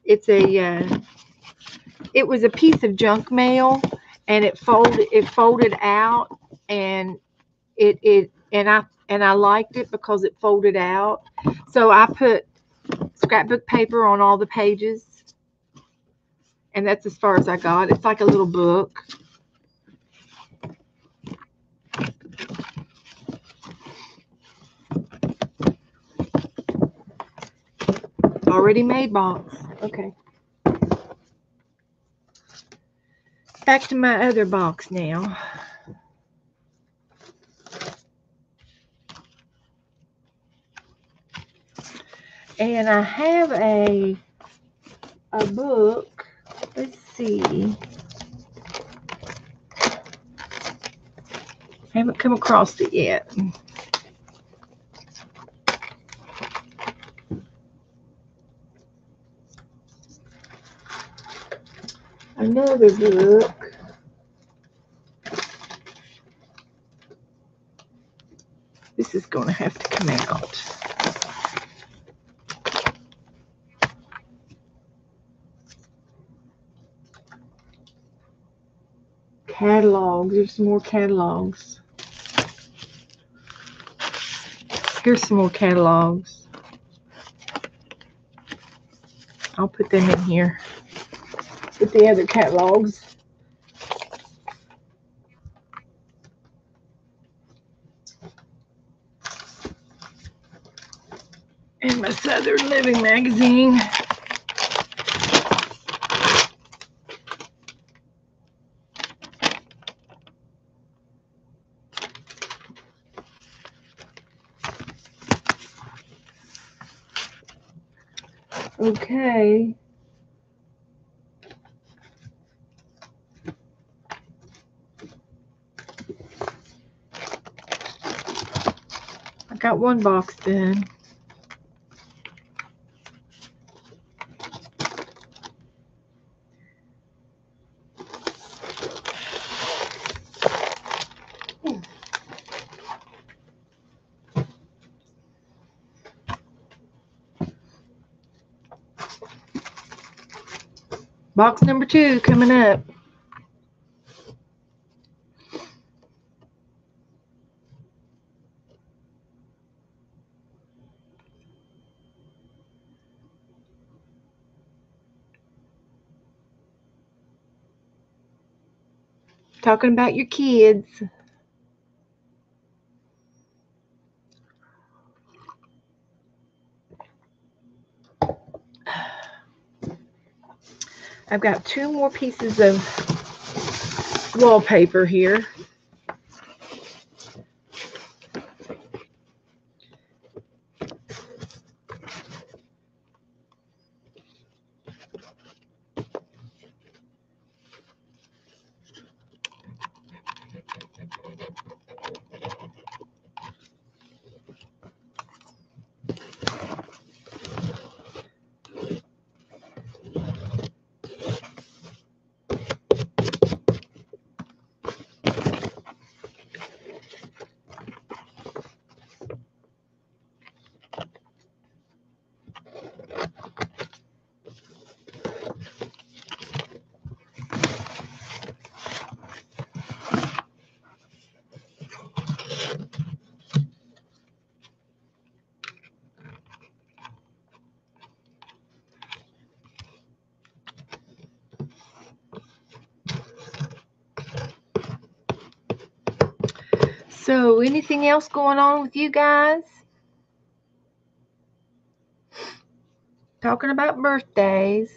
It's it was a piece of junk mail, and it folded out, and I liked it because it folded out. So I put scrapbook paper on all the pages, and that's as far as I got. It's like a little book. Already made box. Okay. Back to my other box now. And I have a book. Let's see. I haven't come across it yet. Another book. This is going to have to come out. Catalogs. There's some more catalogs. Here's some more catalogs. I'll put them in here with the other catalogs. And my Southern Living magazine. Okay. I got one box done. Box number 2 coming up. Talking about your kids. I've got 2 more pieces of wallpaper here. So, anything else going on with you guys? Talking about birthdays.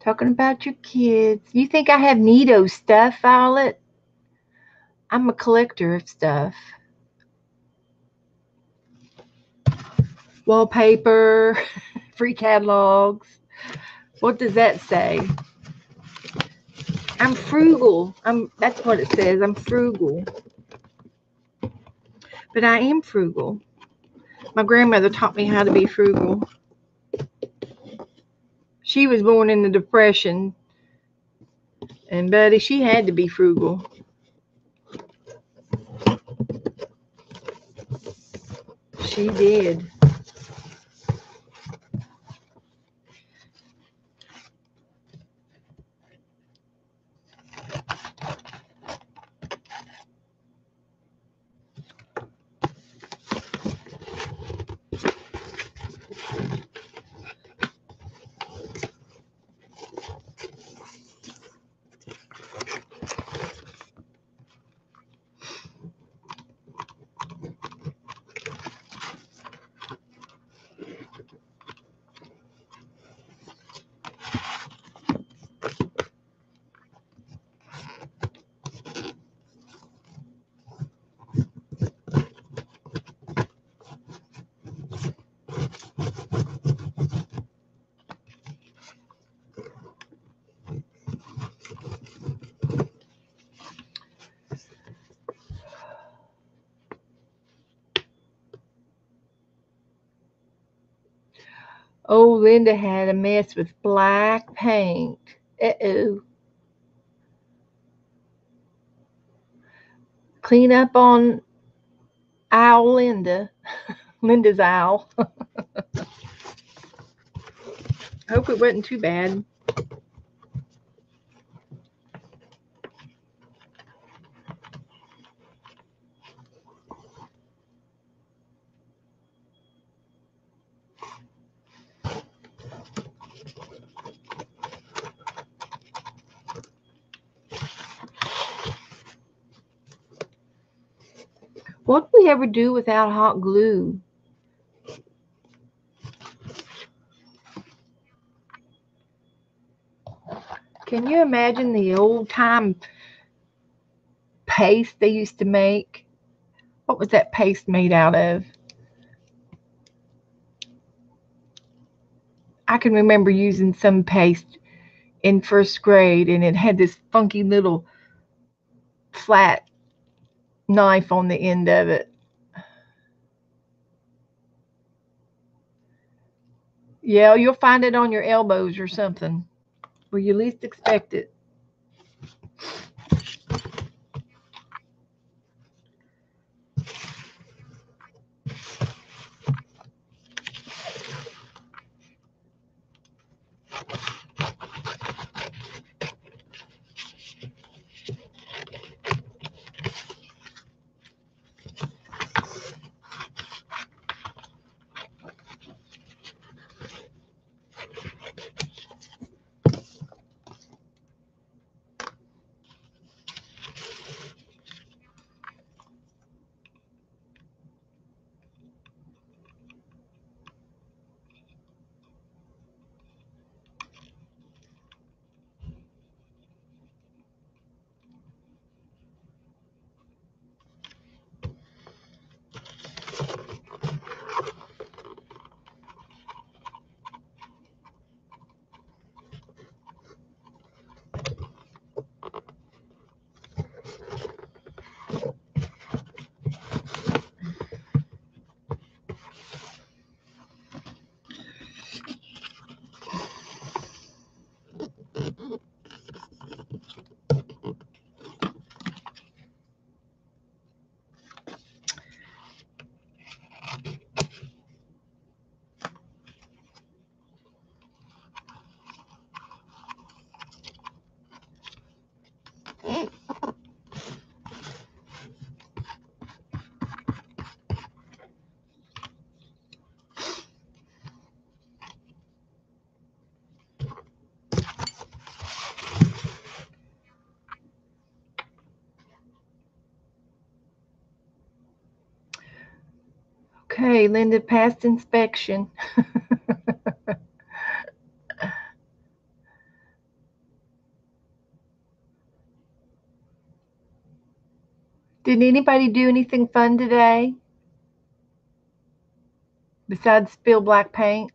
Talking about your kids. You think I have neato stuff, Violet? I'm a collector of stuff. Wallpaper, free catalogs. What does that say? I'm frugal. That's what it says. I'm frugal. But I am frugal. My grandmother taught me how to be frugal. She was born in the Depression. And buddy, she had to be frugal. She did. Oh, Linda had a mess with black paint. Uh-oh. Clean up on Owl Linda. Linda's owl. Hope it wasn't too bad. What do we ever do without hot glue? Can you imagine the old time paste they used to make? What was that paste made out of? I can remember using some paste in first grade, and it had this funky little flat knife on the end of it. Yeah, you'll find it on your elbows or something where you least expect it. Okay, Linda passed inspection. Did anybody do anything fun today besides spill black paint?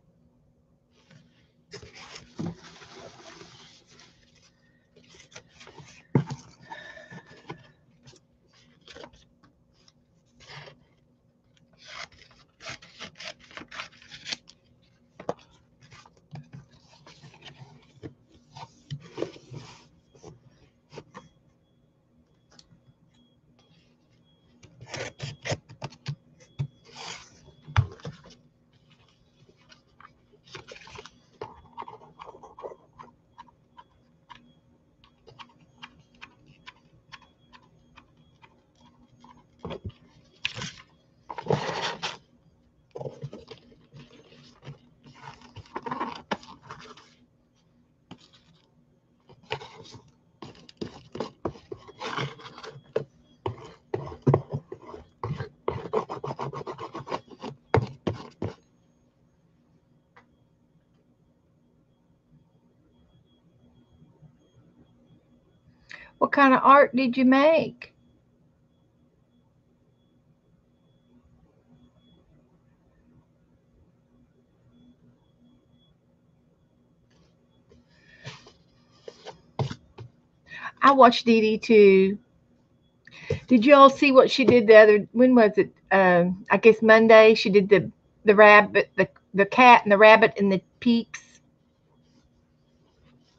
What kind of art did you make? I watched Dee Dee too. Did you all see what she did the other? When was it? I guess Monday. She did the rabbit, the cat and the rabbit and the peeps.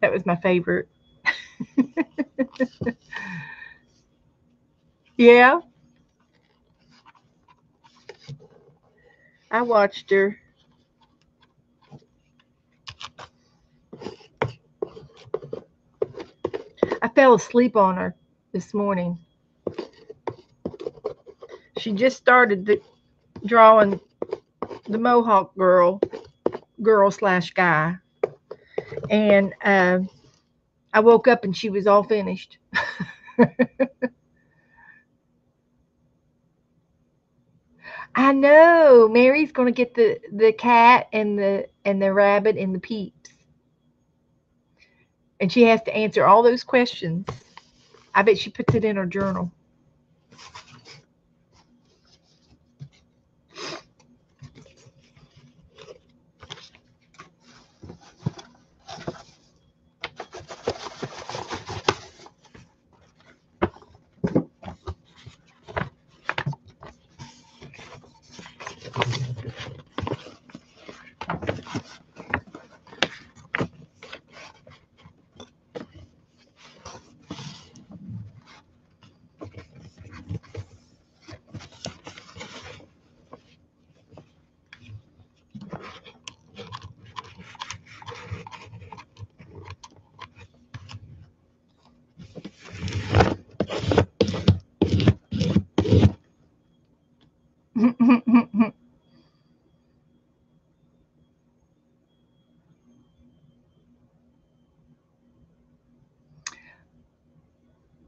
That was my favorite. Yeah, I watched her. I fell asleep on her this morning. She just started drawing the Mohawk girl slash guy, and I woke up and she was all finished. I know. Mary's gonna get the cat and the rabbit and the peeps, and she has to answer all those questions. I bet she puts it in her journal.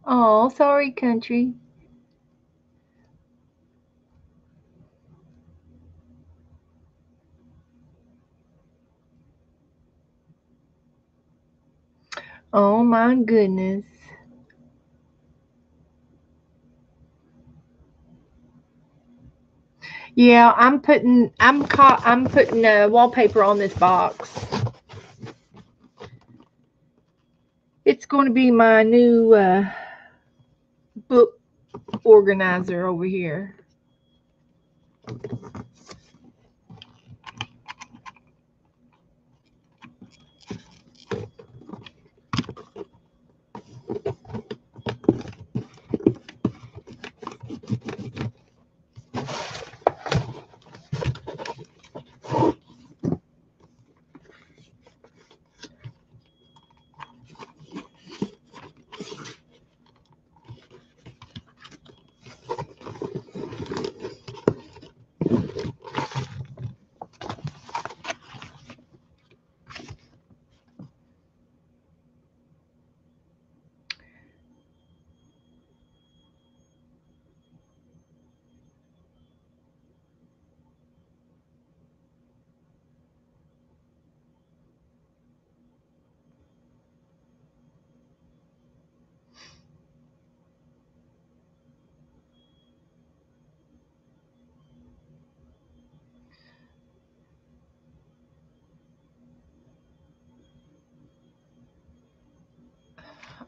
Oh, sorry, country. Oh my goodness. Yeah, I'm putting wallpaper on this box. It's going to be my new book organizer over here.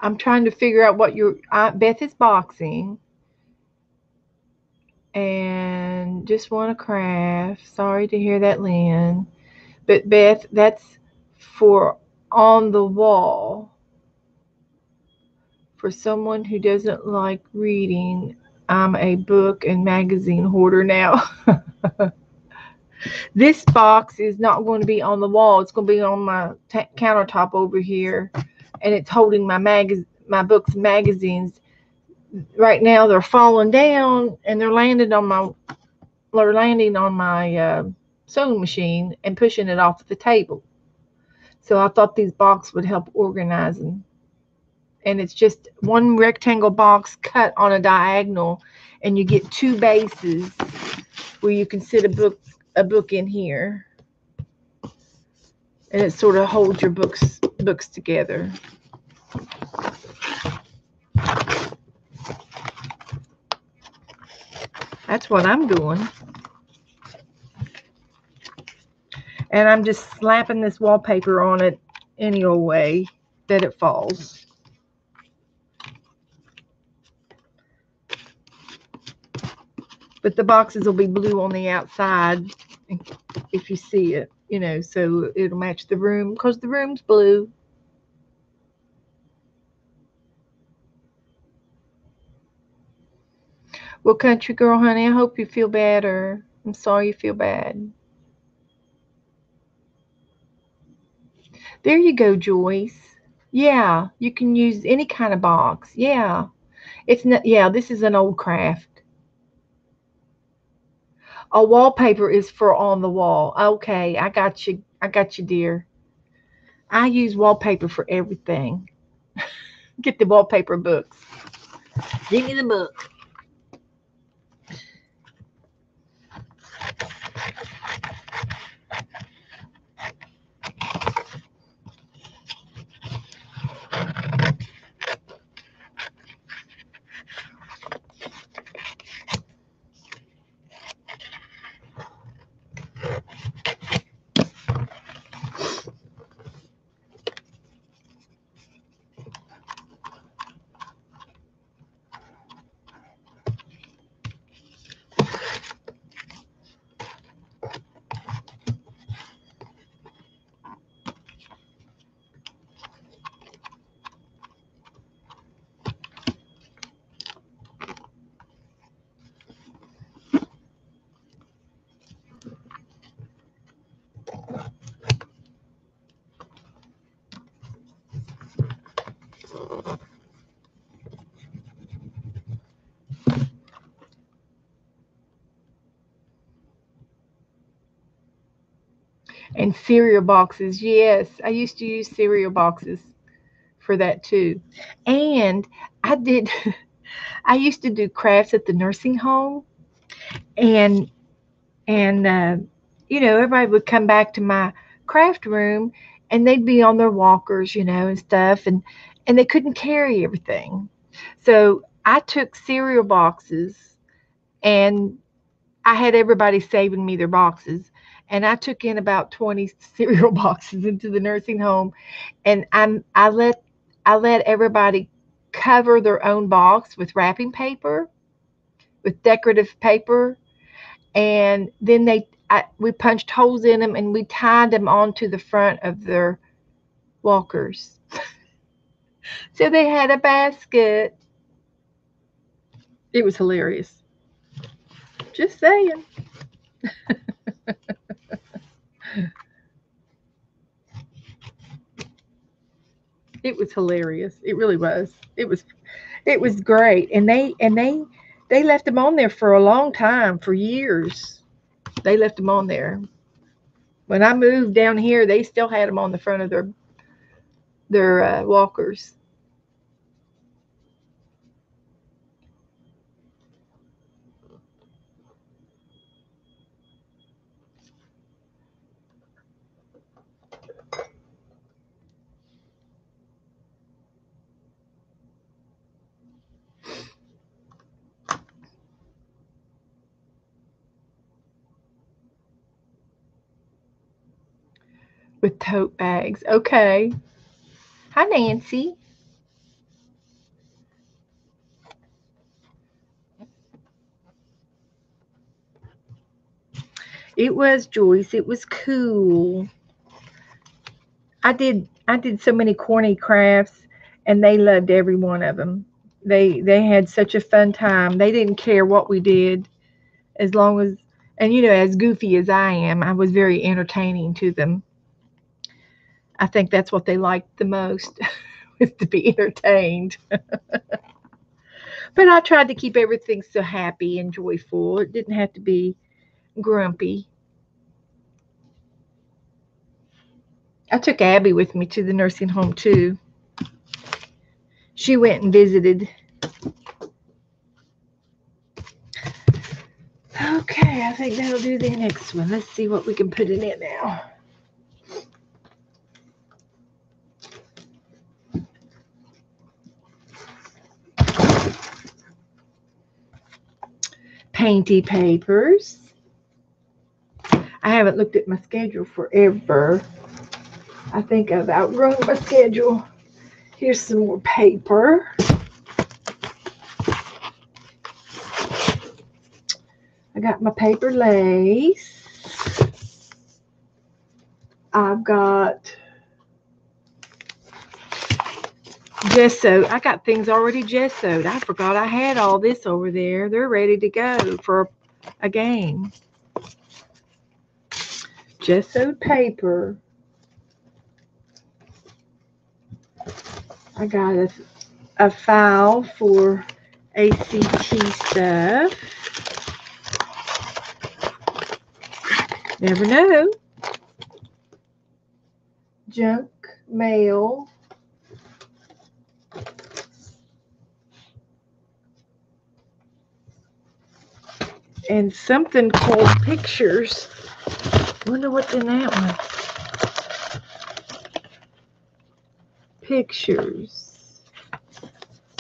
I'm trying to figure out what your Beth is boxing and just want to craft. Sorry to hear that, Lynn. But Beth, that's for on the wall. For someone who doesn't like reading, I'm a book and magazine hoarder now. This box is not going to be on the wall. It's going to be on my countertop over here, and it's holding my books and magazines. Right now, they're falling down, and they're landing on my sewing machine and pushing it off the table. So I thought these boxes would help organize them. And it's just one rectangle box cut on a diagonal, and you get two bases where you can sit a book in here, and it sort of holds your books together. That's what I'm doing. And I'm just slapping this wallpaper on it any old way that it falls. But the boxes will be blue on the outside if you see it, so it'll match the room because the room's blue. Well, country girl, honey, I hope you feel better. I'm sorry you feel bad. There you go, Joyce. Yeah, you can use any kind of box. Yeah. It's not, yeah, this is an old craft. A wallpaper is for on the wall. Okay, I got you. I got you, dear. I use wallpaper for everything. Get the wallpaper books. Give me the book. And cereal boxes. Yes, I used to use cereal boxes for that too. And I did, I used to do crafts at the nursing home. And, and everybody would come back to my craft room and they'd be on their walkers, and stuff. And they couldn't carry everything. So I took cereal boxes and I had everybody saving me their boxes. And I took in about 20 cereal boxes into the nursing home, and I let everybody cover their own box with wrapping paper, with decorative paper, and then we punched holes in them and we tied them onto the front of their walkers. So they had a basket. It was hilarious. Just saying. It was hilarious. It really was. It was great. And they left them on there for a long time, for years. They left them on there. When I moved down here, they still had them on the front of their walkers. With tote bags. Okay. Hi, Nancy. It was, Joyce. It was cool. I did so many corny crafts, and they loved every one of them. They had such a fun time. They didn't care what we did, as long as, and as goofy as I am, I was very entertaining to them. I think that's what they liked the most, was to be entertained. But I tried to keep everything so happy and joyful. It didn't have to be grumpy. I took Abby with me to the nursing home too. She went and visited. Okay, I think that'll do the next one. Let's see what we can put in it now. Painty papers. I haven't looked at my schedule forever. I think I've outgrown my schedule. Here's some more paper. I got my paper lace. I've got gesso. I got things already gessoed. I forgot I had all this over there. They're ready to go for a game. Gessoed paper. I got a file for ACT stuff. Never know. Junk mail. And something called pictures. Wonder what's in that one. Pictures.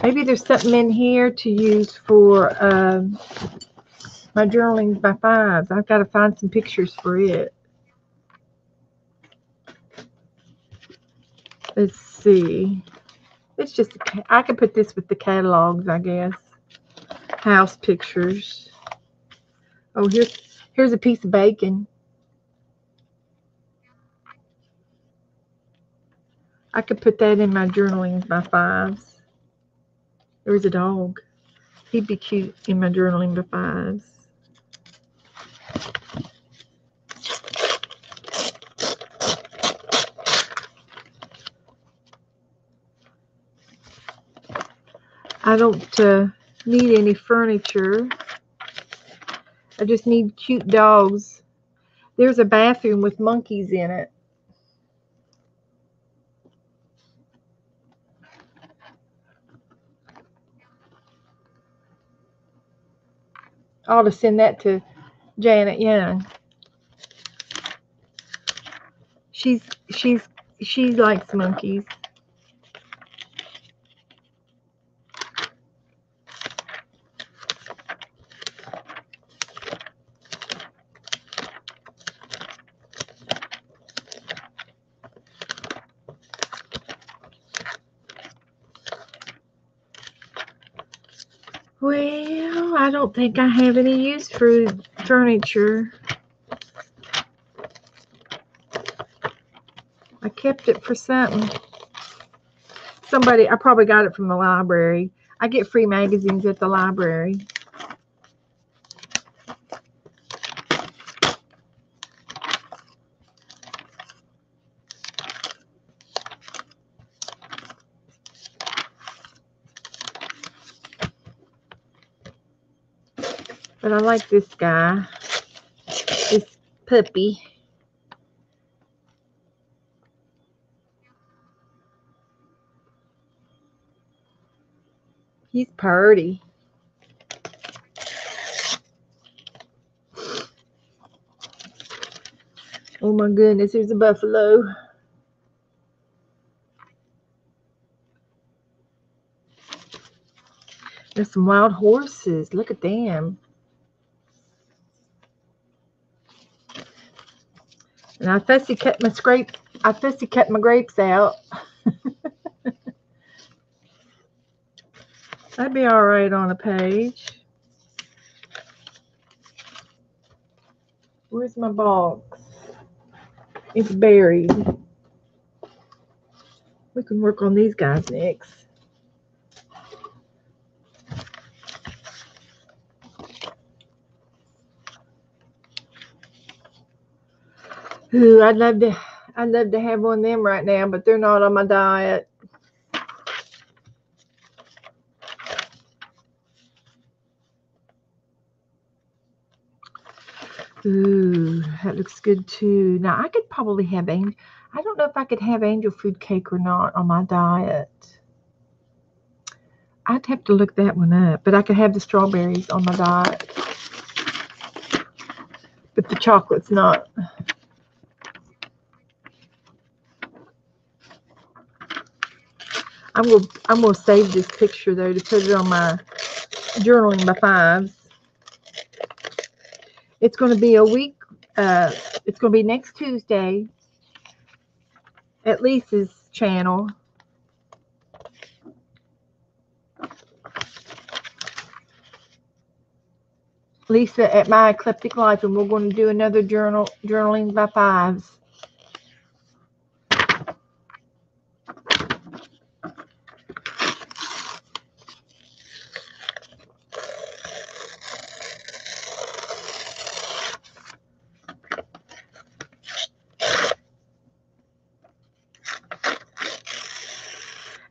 Maybe there's something in here to use for my journaling by fives. I've got to find some pictures for it. Let's see. It's just, I could put this with the catalogs, I guess. House pictures. Oh, here's a piece of bacon. I could put that in my journaling by fives. There's a dog. He'd be cute in my journaling by fives. I don't need any furniture. I just need cute dogs. There's a bathroom with monkeys in it. I ought to send that to Janet Young. She likes monkeys. Well, I don't think I have any use for furniture. I kept it for something. I probably got it from the library. I get free magazines at the library. But I like this guy, this puppy. He's purty. Oh my goodness, here's a buffalo. There's some wild horses. Look at them. And I fussy cut my grapes out. That'd be all right on a page. Where's my box? It's buried. We can work on these guys next. Ooh, I'd love to have one of them right now, but they're not on my diet. Ooh, that looks good too. Now I could probably have I don't know if I could have angel food cake or not on my diet. I'd have to look that one up, but I could have the strawberries on my diet. But the chocolate's not. I'm gonna save this picture though to put it on my journaling by fives. It's gonna be a week. It's gonna be next Tuesday at Lisa's channel. Lisa at My Eclectic Life, and we're going to do another journaling by fives.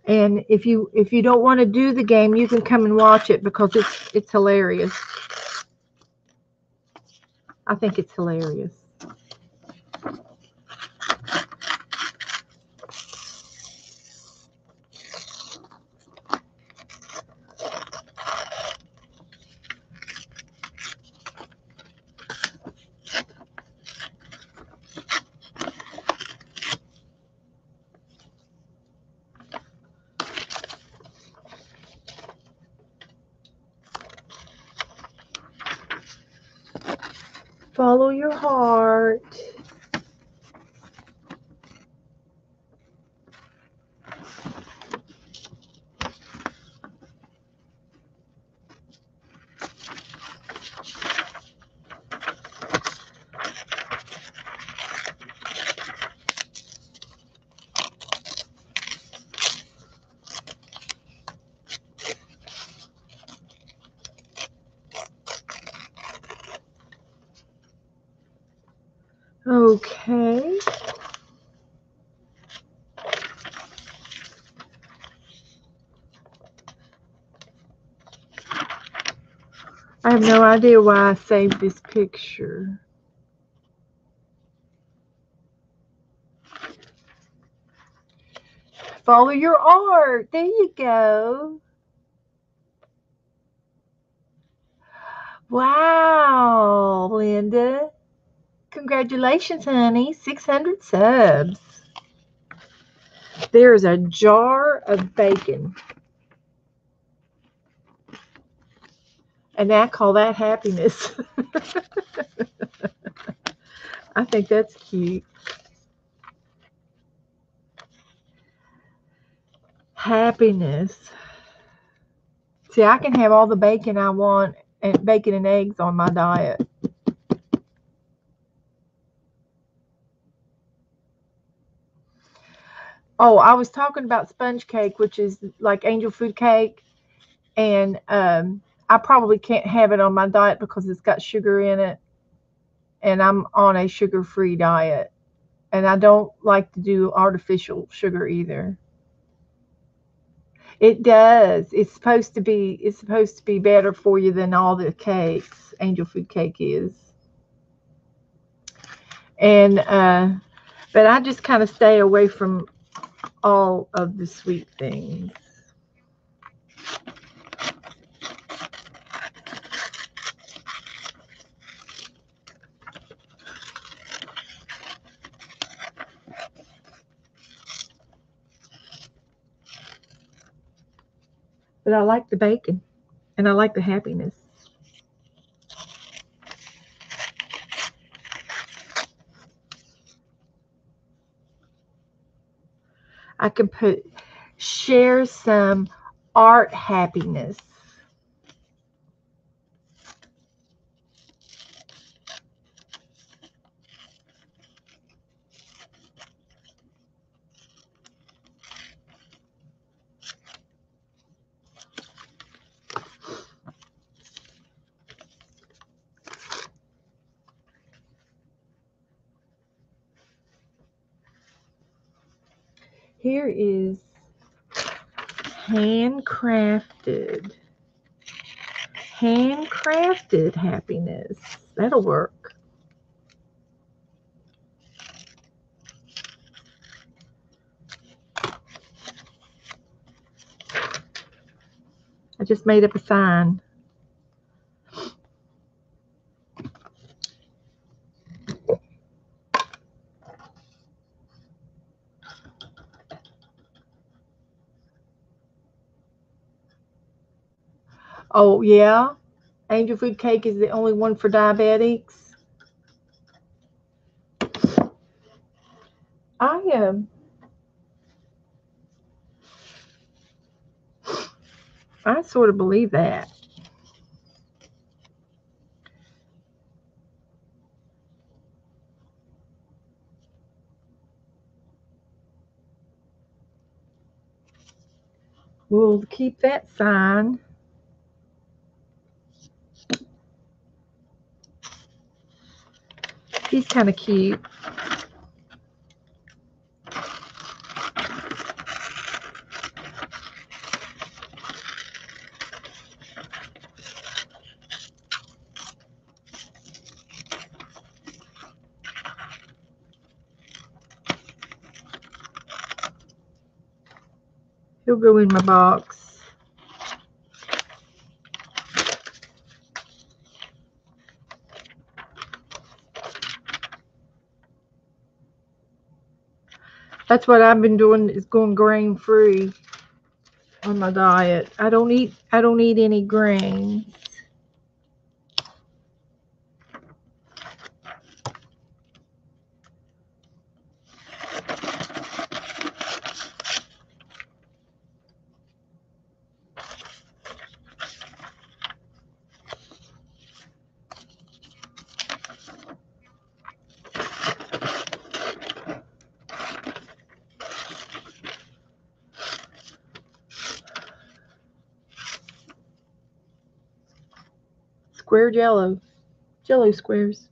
And if you don't want to do the game, you can come and watch it because it's hilarious. I think it's hilarious. Follow your heart. Okay. I have no idea why I saved this picture. Follow your art. There you go. Wow, Linda. Congratulations, honey. 600 subs. There's a jar of bacon. And I call that happiness. I think that's cute. Happiness. See, I can have all the bacon I want and bacon and eggs on my diet. Oh, I was talking about sponge cake, which is like angel food cake. And I probably can't have it on my diet because it's got sugar in it. And I'm on a sugar-free diet. And I don't like to do artificial sugar either. It does. It's supposed to be better for you than all the cakes. Angel food cake is. And but I just kind of stay away from all of the sweet things. But I like the bacon and I like the happiness. I can share some art happiness. Here is handcrafted happiness. That'll work. I just made up a sign. Oh, yeah. Angel food cake is the only one for diabetics. I sort of believe that. We'll keep that sign. He's kind of cute. He'll go in my box. That's what I've been doing, is going grain free on my diet. I don't eat any grains. Square jello squares.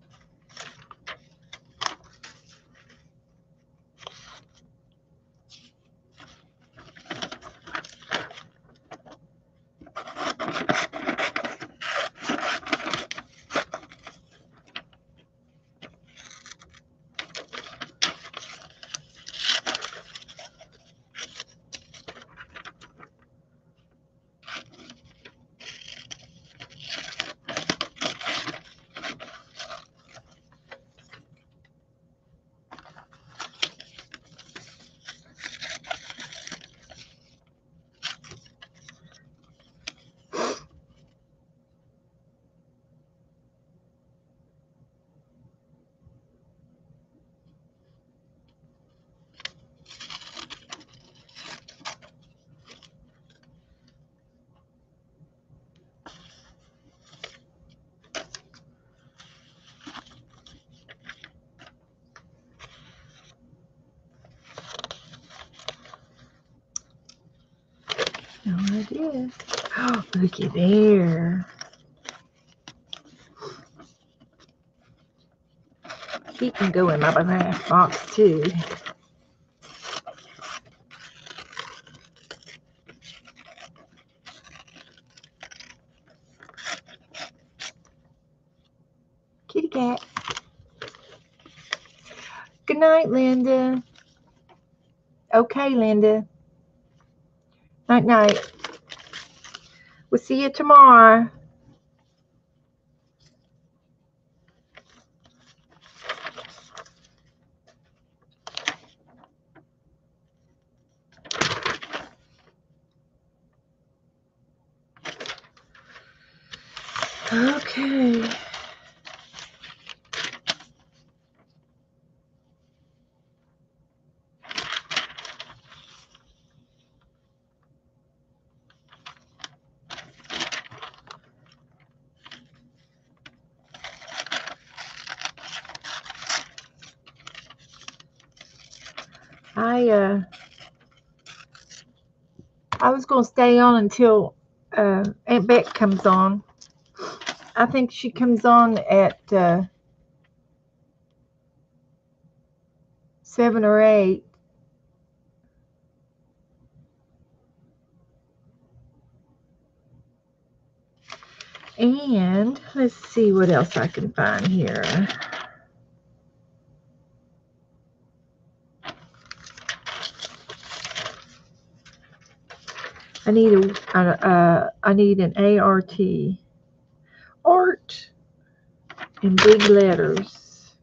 No idea. Oh, looky there. He can go in my bath box too. Kitty cat. Good night, Linda. Okay, Linda. Night, night. We'll see you tomorrow. Okay. I was gonna stay on until Aunt Beck comes on. I think she comes on at 7 or 8. And let's see what else I can find here. I need an ART. Art in big letters.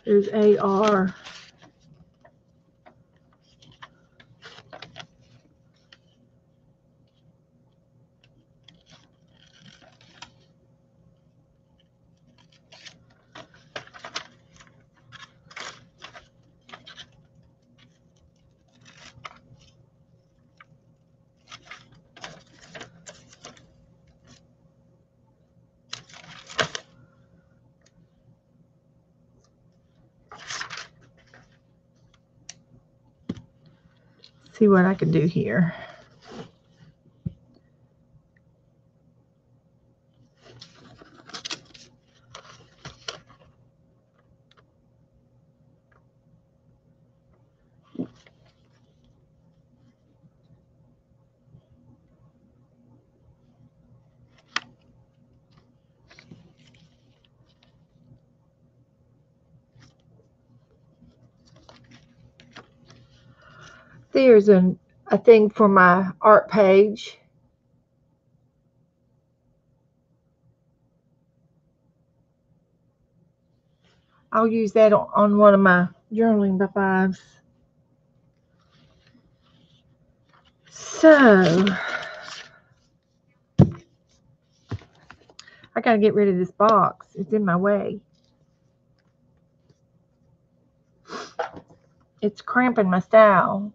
There's AR. See what I can do here. There's a thing for my art page. I'll use that on one of my journaling by fives. So I gotta get rid of this box. It's in my way. It's cramping my style.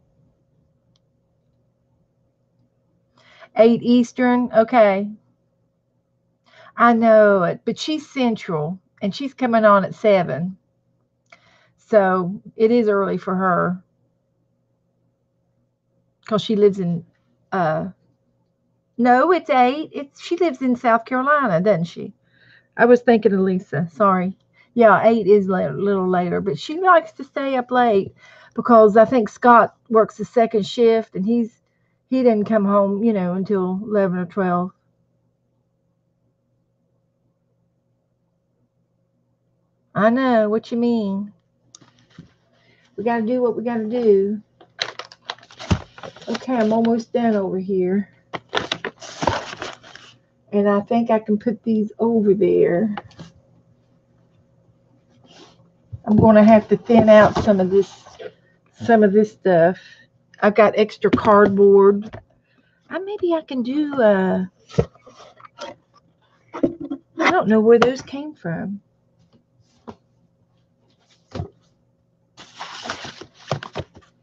8 Eastern, okay. I know it, but she's Central, and she's coming on at 7. So it is early for her. Because she lives in, no, it's 8. She lives in South Carolina, doesn't she? I was thinking of Lisa, sorry. Yeah, 8 is a little later, but she likes to stay up late because I think Scott works the second shift, and he didn't come home, until 11 or 12. I know what you mean. We got to do what we got to do. Okay, I'm almost done over here. And I think I can put these over there. I'm going to have to thin out some of this stuff. I've got extra cardboard. Maybe I can do, I don't know where those came from.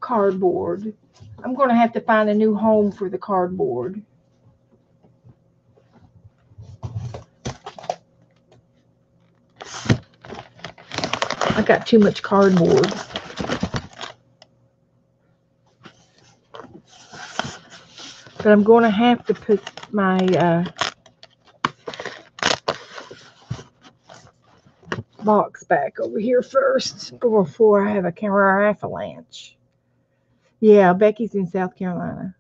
Cardboard. I'm going to have to find a new home for the cardboard. I got too much cardboard. But I'm going to have to put my box back over here first before I have a camera avalanche. Yeah, Becky's in South Carolina.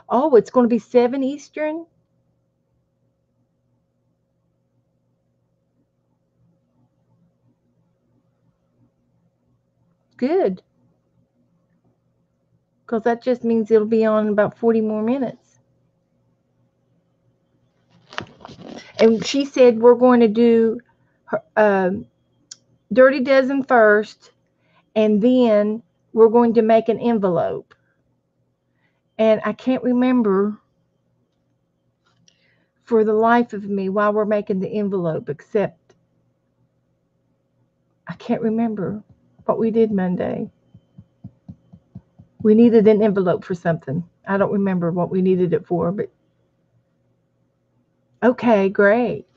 Oh, it's going to be 7 Eastern? Good. Because that just means it'll be on about 40 more minutes. And she said we're going to do Dirty Dozen first, and then we're going to make an envelope. And I can't remember for the life of me while we're making the envelope, except I can't remember what we did Monday. We needed an envelope for something. I don't remember what we needed it for, but okay, great.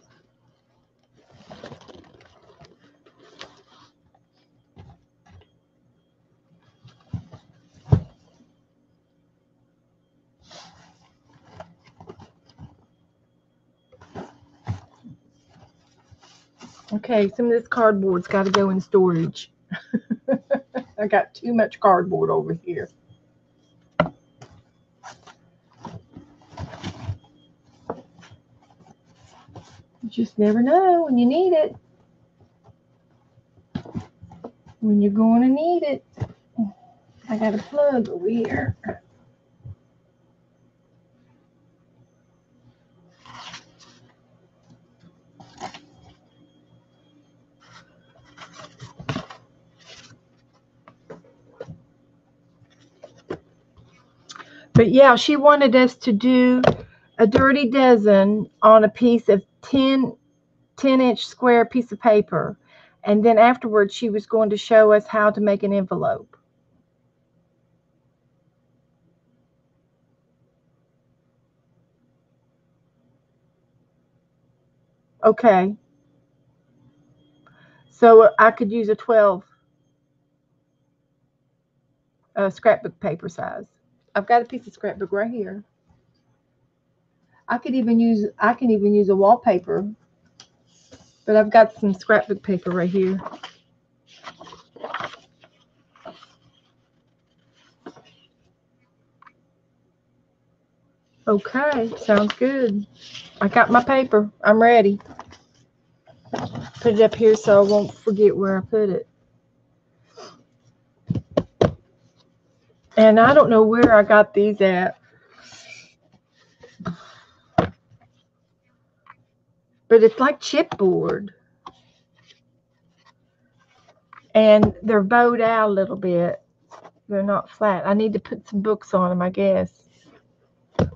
Okay, some of this cardboard's got to go in storage. I got too much cardboard over here. You just never know when you need it. When you're going to need it. I got a plug over here. But yeah, she wanted us to do a Dirty Dozen on a piece of 10-inch square piece of paper. And then afterwards, she was going to show us how to make an envelope. Okay. So I could use a 12 scrapbook paper size. I've got a piece of scrapbook right here. I can even use a wallpaper, but I've got some scrapbook paper right here. Okay, sounds good. I got my paper. I'm ready. Put it up here so I won't forget where I put it. And I don't know where I got these at. But it's like chipboard. And they're bowed out a little bit. They're not flat. I need to put some books on them, I guess. But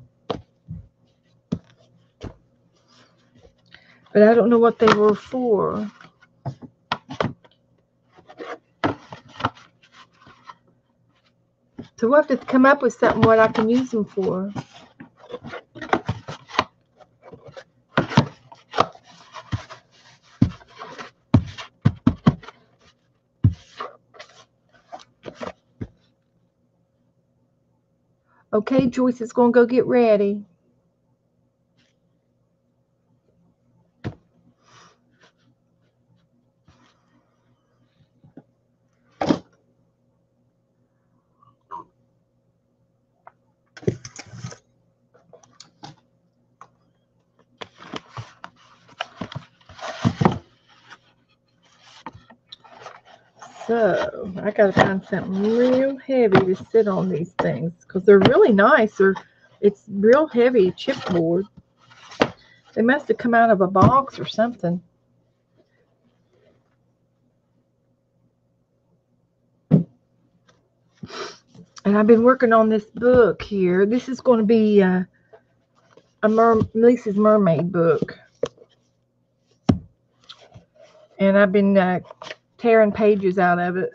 I don't know what they were for. So we'll have to come up with something what I can use them for. Okay, Joyce is going to go get ready. So I got to find something real heavy to sit on these things because they're really nice. It's real heavy chipboard. They must have come out of a box or something. And I've been working on this book here. This is going to be Lisa's mermaid book. And I've been tearing pages out of it.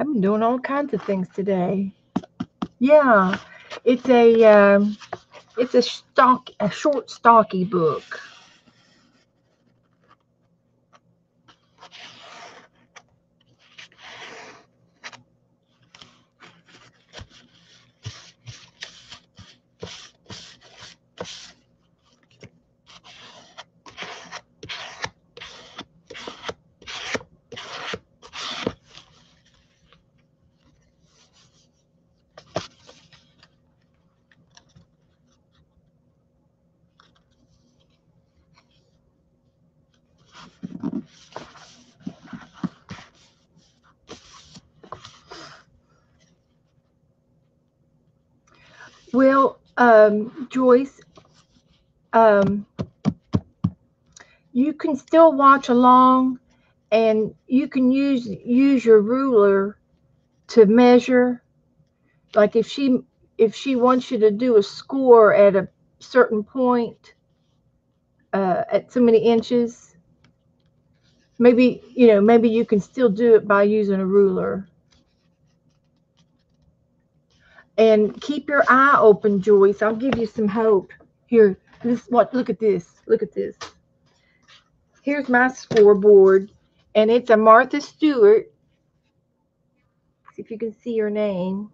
I've been doing all kinds of things today. Yeah, it's a short stocky book. Well, Joyce, um, you can still watch along, and you can use your ruler to measure. Like if she wants you to do a score at a certain point, at so many inches, maybe maybe you can still do it by using a ruler. And keep your eye open, Joyce. I'll give you some hope. Here, look at this. Look at this. Here's my scoreboard, and it's a Martha Stewart. See if you can see her name.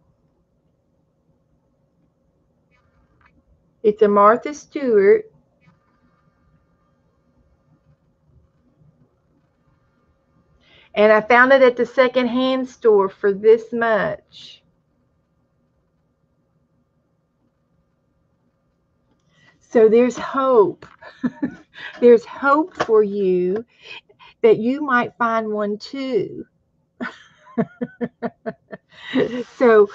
It's a Martha Stewart. And I found it at the secondhand store for this much. So there's hope. There's hope for you that you might find one too. So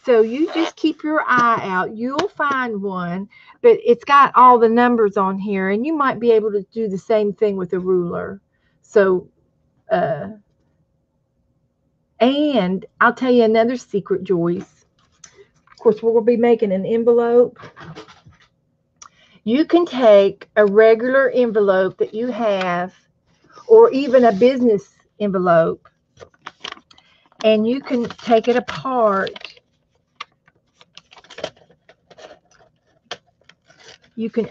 you just keep your eye out. You'll find one, but it's got all the numbers on here, and you might be able to do the same thing with a ruler. So, and I'll tell you another secret, Joyce. Of course, we're going to be making an envelope. You can take a regular envelope that you have, or even a business envelope, and you can take it apart. You can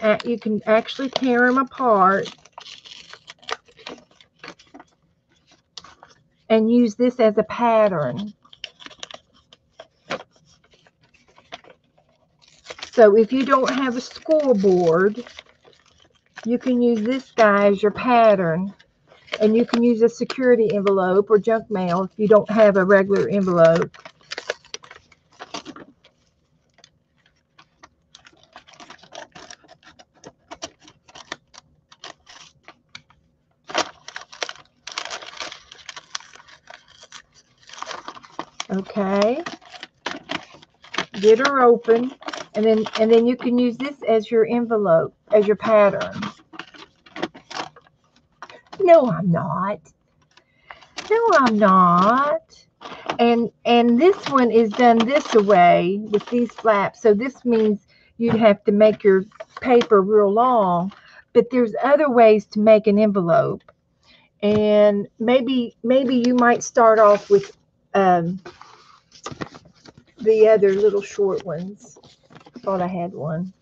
actually tear them apart and use this as a pattern. So if you don't have a scoreboard, you can use this guy as your pattern, and you can use a security envelope or junk mail if you don't have a regular envelope. Okay, get her open, and then you can use this as your envelope, as your pattern. No, I'm not. No, I'm not. And this one is done this way with these flaps. So this means you'd have to make your paper real long, but there's other ways to make an envelope. And maybe you might start off with the other little short ones. Thought I had one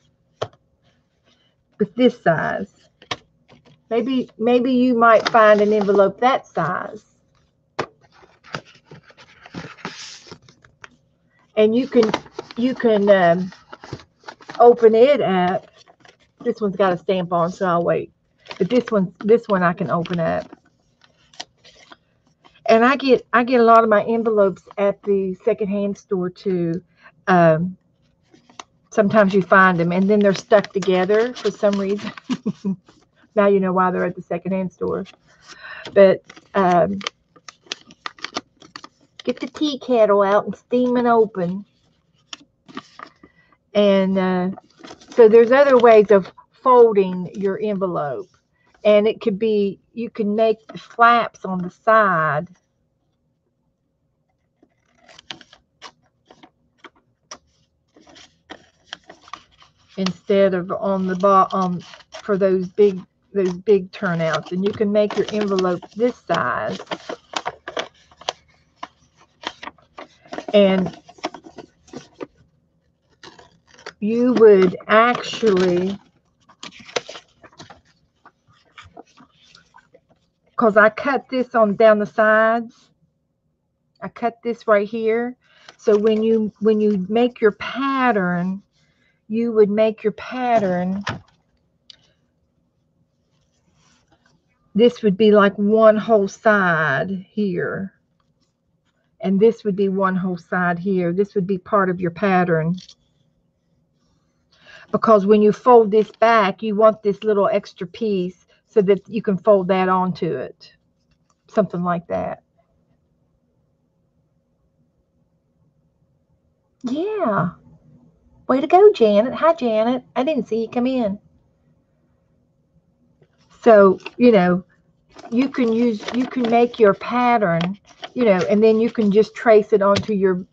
with this size. Maybe you might find an envelope that size. And you can open it up. This one's got a stamp on, so I'll wait. But this one I can open up. And I get a lot of my envelopes at the secondhand store too. Sometimes you find them, and then they're stuck together for some reason. Now you know why they're at the secondhand store. But get the tea kettle out and steam it open. And so there's other ways of folding your envelope. And it could be, you can make the flaps on the side. Instead of on the bottom for those big turnouts. And you can make your envelope this size. And you would actually, because I cut this on down the sides, I cut this right here. So when you make your pattern, you would make your pattern, this would be like one whole side here. And this would be one whole side here. This would be part of your pattern. Because when you fold this back, you want this little extra piece so that you can fold that onto it. Something like that. Yeah. Way to go, Janet. Hi, Janet. I didn't see you come in. So, you know, you can make your pattern, you know, and then you can just trace it onto your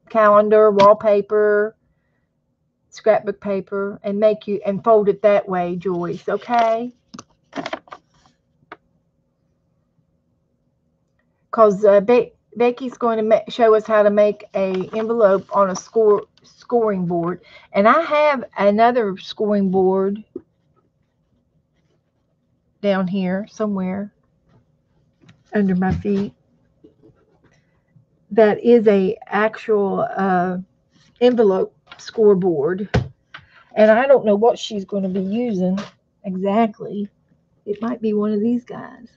calendar, wallpaper, scrapbook paper, and fold it that way, Joyce, okay? Because Becky's going to show us how to make a envelope on a scoring board. And I have another scoring board down here somewhere under my feet that is a actual envelope scoreboard. And I don't know what she's going to be using exactly. It might be one of these guys.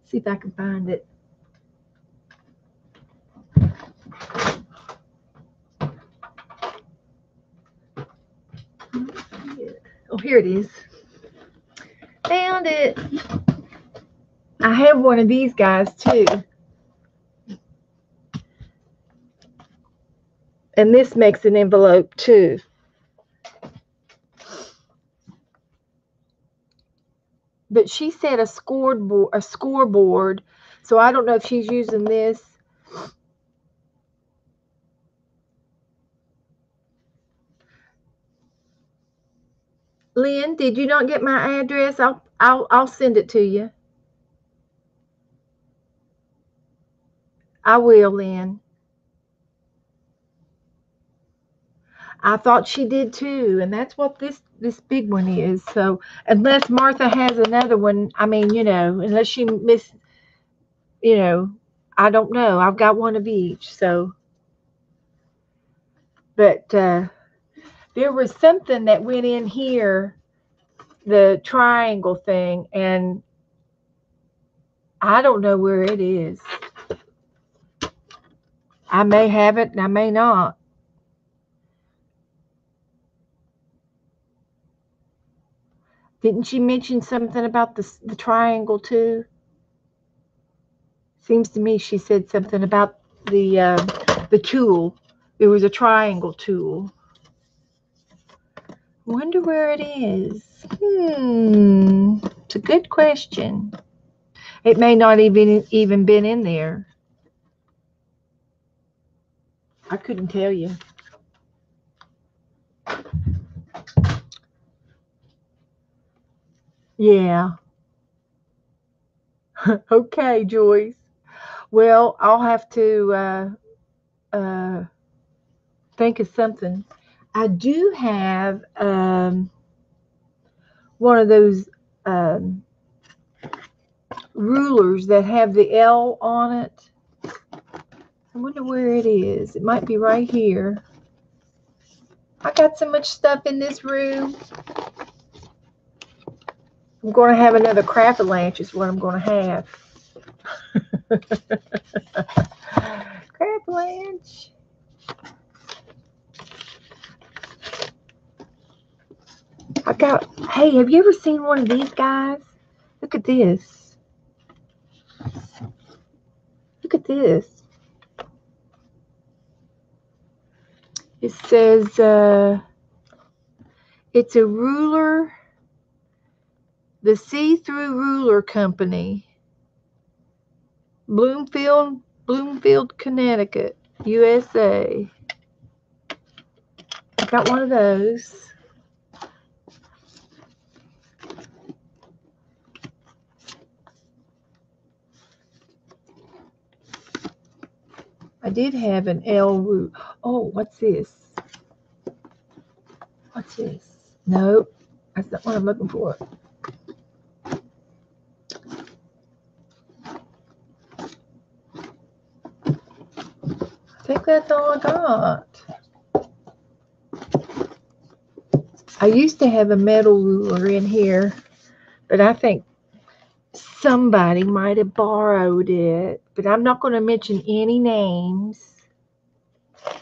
See if I can find it. Oh, here it is. Found it. I have one of these guys too. And this makes an envelope too. But she said a scoreboard. So I don't know if she's using this. Lynn, did you not get my address? I'll send it to you. I will, Lynn. I thought she did too, and that's what this big one is. So unless Martha has another one, I mean, you know, unless she you know, I don't know. I've got one of each. So, but there was something that went in here, the triangle thing, and I don't know where it is. I may have it and I may not. Didn't she mention something about the triangle too? Seems to me she said something about the tool. There was a triangle tool. Wonder where it is. It's a good question. It may not even been in there. I couldn't tell you. Yeah. Okay, Joyce. Well, I'll have to think of something. I do have one of those rulers that have the L on it. I wonder where it is. It might be right here. I got so much stuff in this room. I'm going to have another Crap-A-Lanch is what I'm going to have. Crap-A-Lanch. Hey, have you ever seen one of these guys? Look at this. Look at this. It says, it's a ruler, the See-Through Ruler Company, Bloomfield, Connecticut, USA. I got one of those. I did have an L root. Oh, what's this? What's this? Nope, that's not what I'm looking for. I think that's all I got. I used to have a metal ruler in here, but I think somebody might have borrowed it. But I'm not going to mention any names.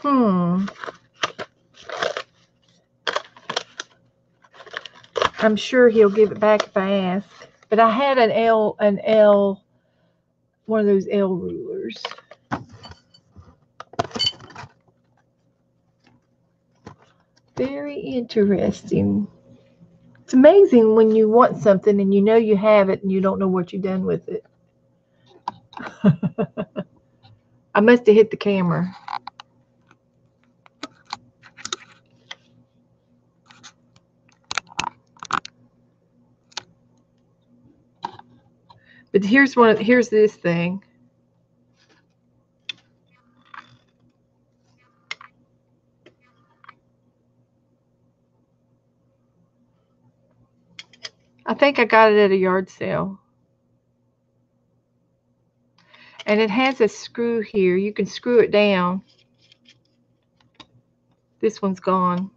I'm sure he'll give it back if I ask. But I had an L, one of those L rulers. Very interesting. It's amazing when you want something and you know you have it and you don't know what you've done with it. I must have hit the camera. But here's this thing. I think I got it at a yard sale. And it has a screw here. You can screw it down. This one's gone.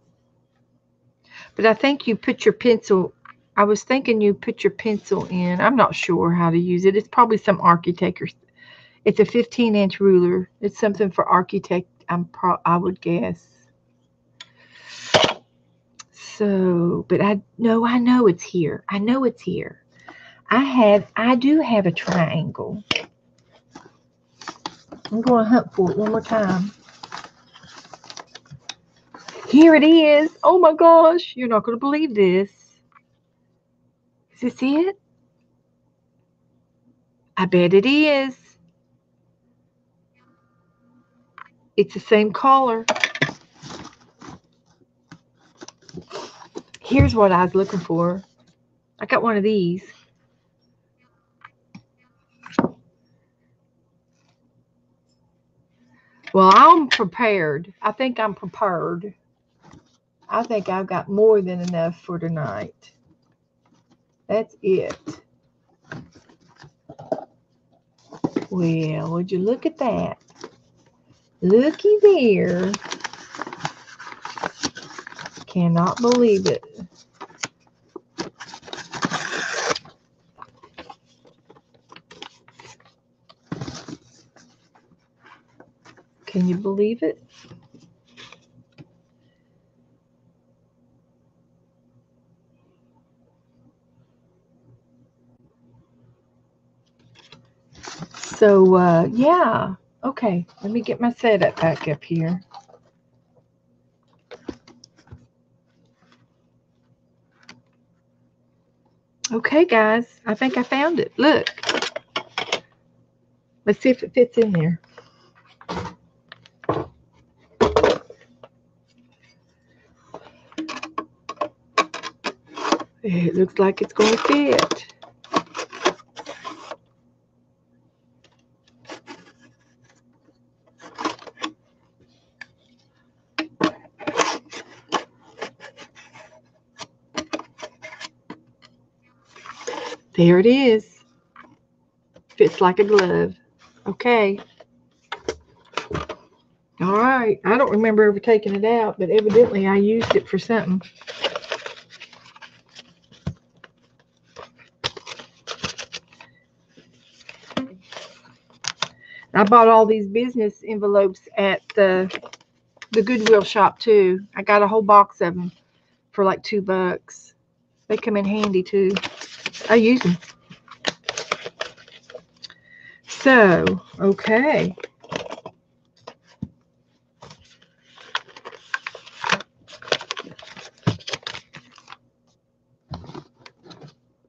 But I think you put your pencil, I was thinking you put your pencil in. I'm not sure how to use it. It's probably some architect. It's a 15-inch ruler. It's something for architect, I would guess. So, but I know it's here. I know it's here. I do have a triangle. I'm going to hunt for it one more time. Here it is. Oh my gosh. You're not going to believe this. Is this it? I bet it is. It's the same color. Here's what I was looking for. I got one of these. Well, I'm prepared. I think I'm prepared. I think I've got more than enough for tonight. That's it. Well, would you look at that? Looky there. Cannot believe it. Can you believe it? So, yeah. Okay, let me get my setup back up here. Okay, guys, I think I found it. Look. Let's see if it fits in there. It looks like it's going to fit. There it is. Fits like a glove. Okay. All right. I don't remember ever taking it out, but evidently I used it for something. I bought all these business envelopes at the Goodwill shop too. I got a whole box of them for like $2. They come in handy too. I use them. So, okay.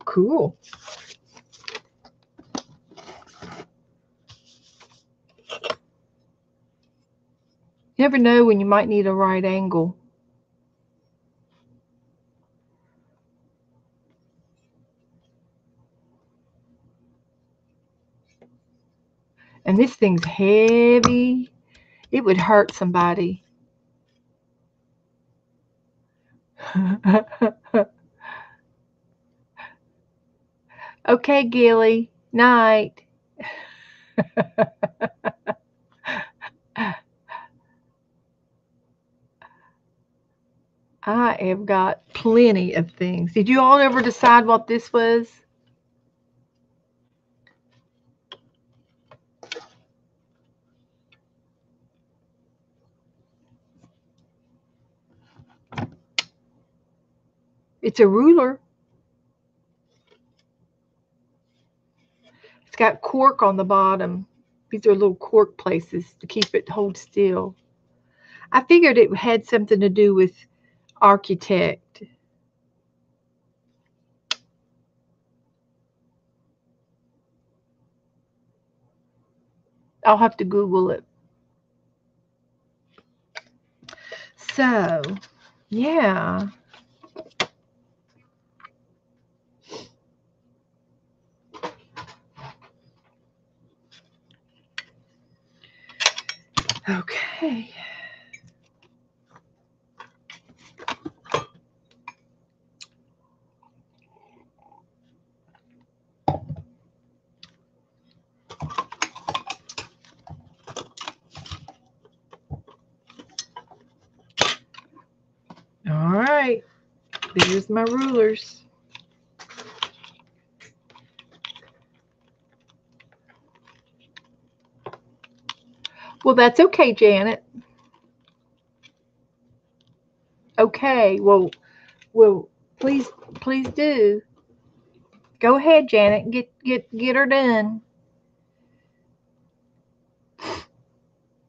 Cool. You never know when you might need a right angle. And this thing's heavy. It would hurt somebody. Okay, Gilly. Night. I have got plenty of things. Did you all ever decide what this was? It's a ruler. It's got cork on the bottom. These are little cork places to keep it hold still. I figured it had something to do with architect. I'll have to Google it. So, yeah. Okay. All right. There's my rulers. Well, that's okay, Janet. Okay. Well, please do. Go ahead, Janet. Get her done.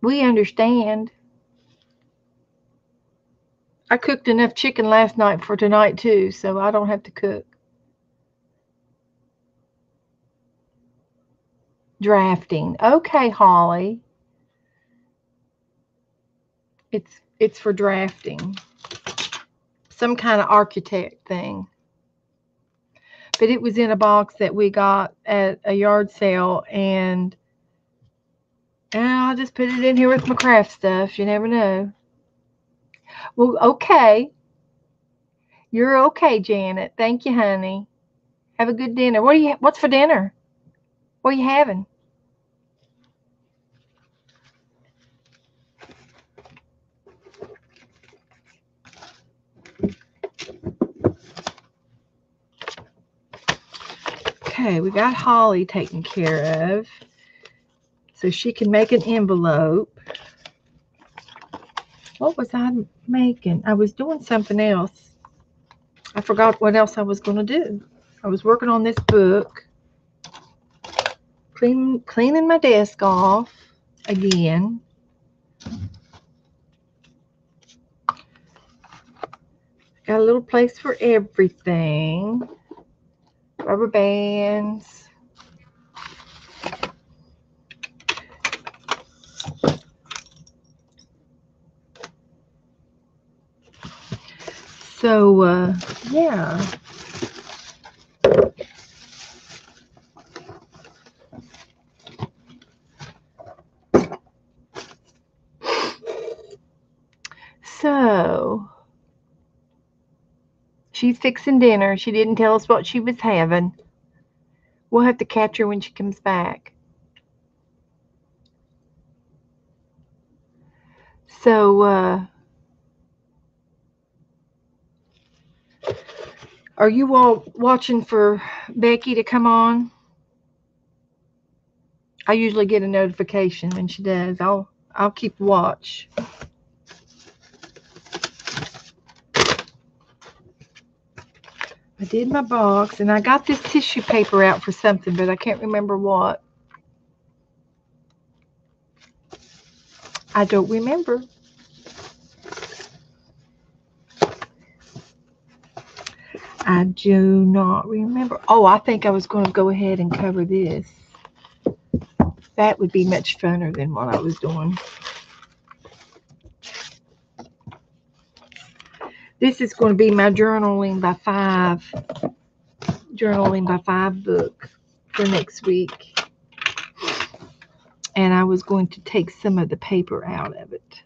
We understand. I cooked enough chicken last night for tonight too, so I don't have to cook. Drafting. Okay, Holly. It's for drafting. Some kind of architect thing. But it was in a box that we got at a yard sale, and I'll just put it in here with my craft stuff. You never know. Well, okay. You're okay, Janet. Thank you, honey. Have a good dinner. What's for dinner? What are you having? Okay, we got Holly taken care of, so she can make an envelope. What was I making? I was doing something else. I forgot what else I was going to do. I was working on this book, cleaning my desk off again. Got a little place for everything. Rubber bands. So, yeah. So, she's fixing dinner. She didn't tell us what she was having. We'll have to catch her when she comes back. So, are you all watching for Becky to come on? I usually get a notification when she does. I'll keep watch. I did my box, and I got this tissue paper out for something, but I can't remember what. I don't remember. I do not remember. Oh, I think I was going to go ahead and cover this. That would be much funner than what I was doing. This is going to be my Journaling by 5 book for next week. And I was going to take some of the paper out of it.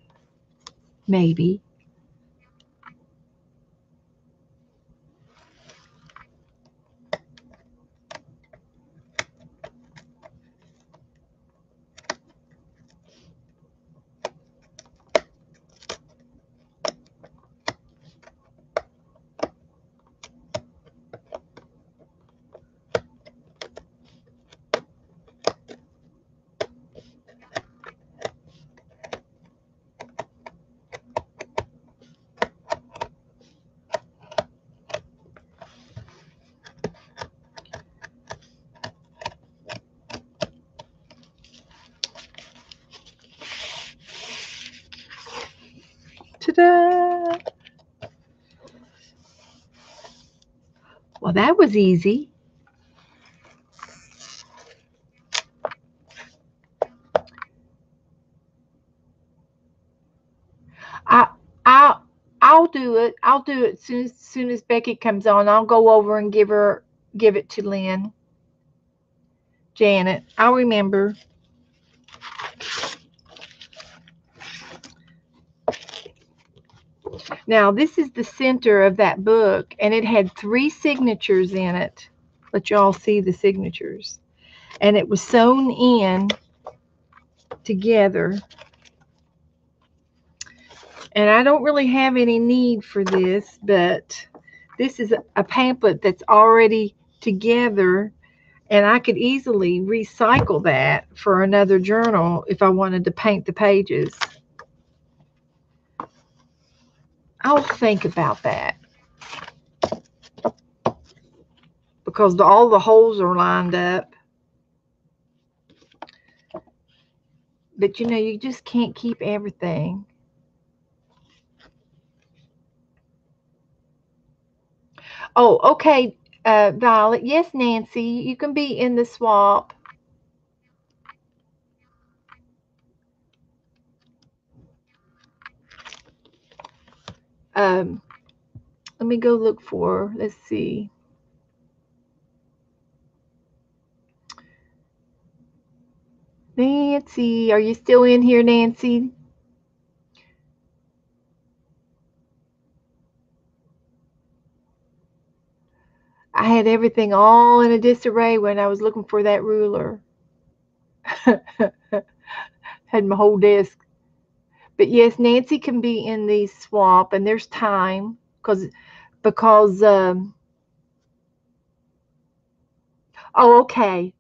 Maybe. Ta-da! Well, that was easy. I, I'll do it. I'll do it soon as Becky comes on. I'll go over and give it to Lynn. Janet, I'll remember. Now, this is the center of that book, and it had 3 signatures in it. Let y'all see the signatures. And it was sewn in together. And I don't really have any need for this, but this is a pamphlet that's already together, and I could easily recycle that for another journal if I wanted to paint the pages. I'll think about that, because all the holes are lined up. But you know, you just can't keep everything. Oh, okay, Violet. Yes, Nancy, you can be in the swap. Let me go look for, let's see. Nancy, are you still in here, Nancy? I had everything all in a disarray when I was looking for that ruler. Had my whole desk. But yes, Nancy can be in the swap, and there's time because oh, okay.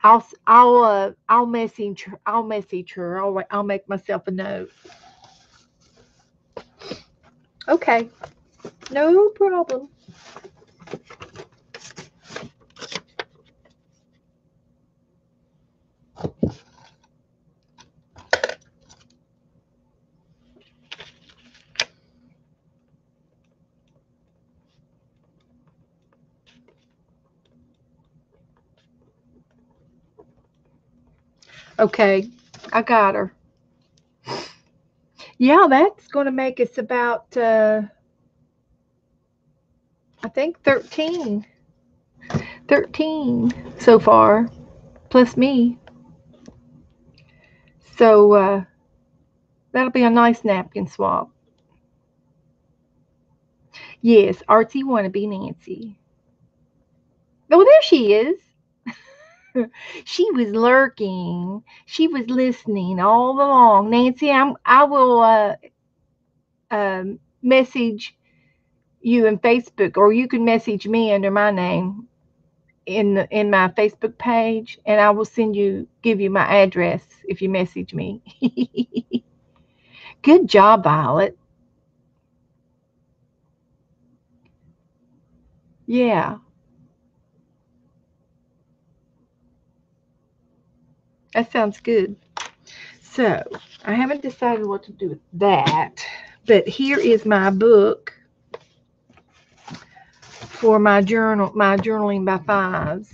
I'll message her. I'll make myself a note. Okay. No problem. Okay, I got her. Yeah, that's going to make us about, I think 13 so far, plus me. So that'll be a nice napkin swap. Yes, artsy wannabe Nancy. Oh, there she is. She was lurking. She was listening all along. Nancy, I will message you in Facebook, or you can message me under my name in my Facebook page, and I will give you my address if you message me. Good job, Violet. Yeah. That sounds good. So, I haven't decided what to do with that, but here is my book for my journaling by 5s.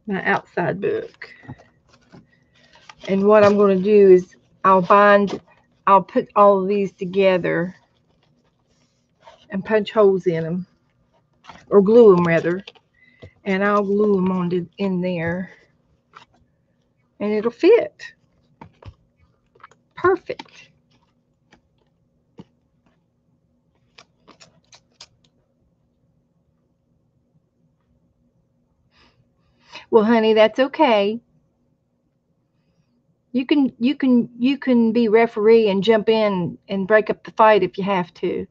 My outside book. And what I'm going to do is I'll put all of these together and punch holes in them, or glue them rather, and I'll glue them on in there, and it'll fit perfect. Well, honey, that's okay. You can be referee and jump in and break up the fight if you have to.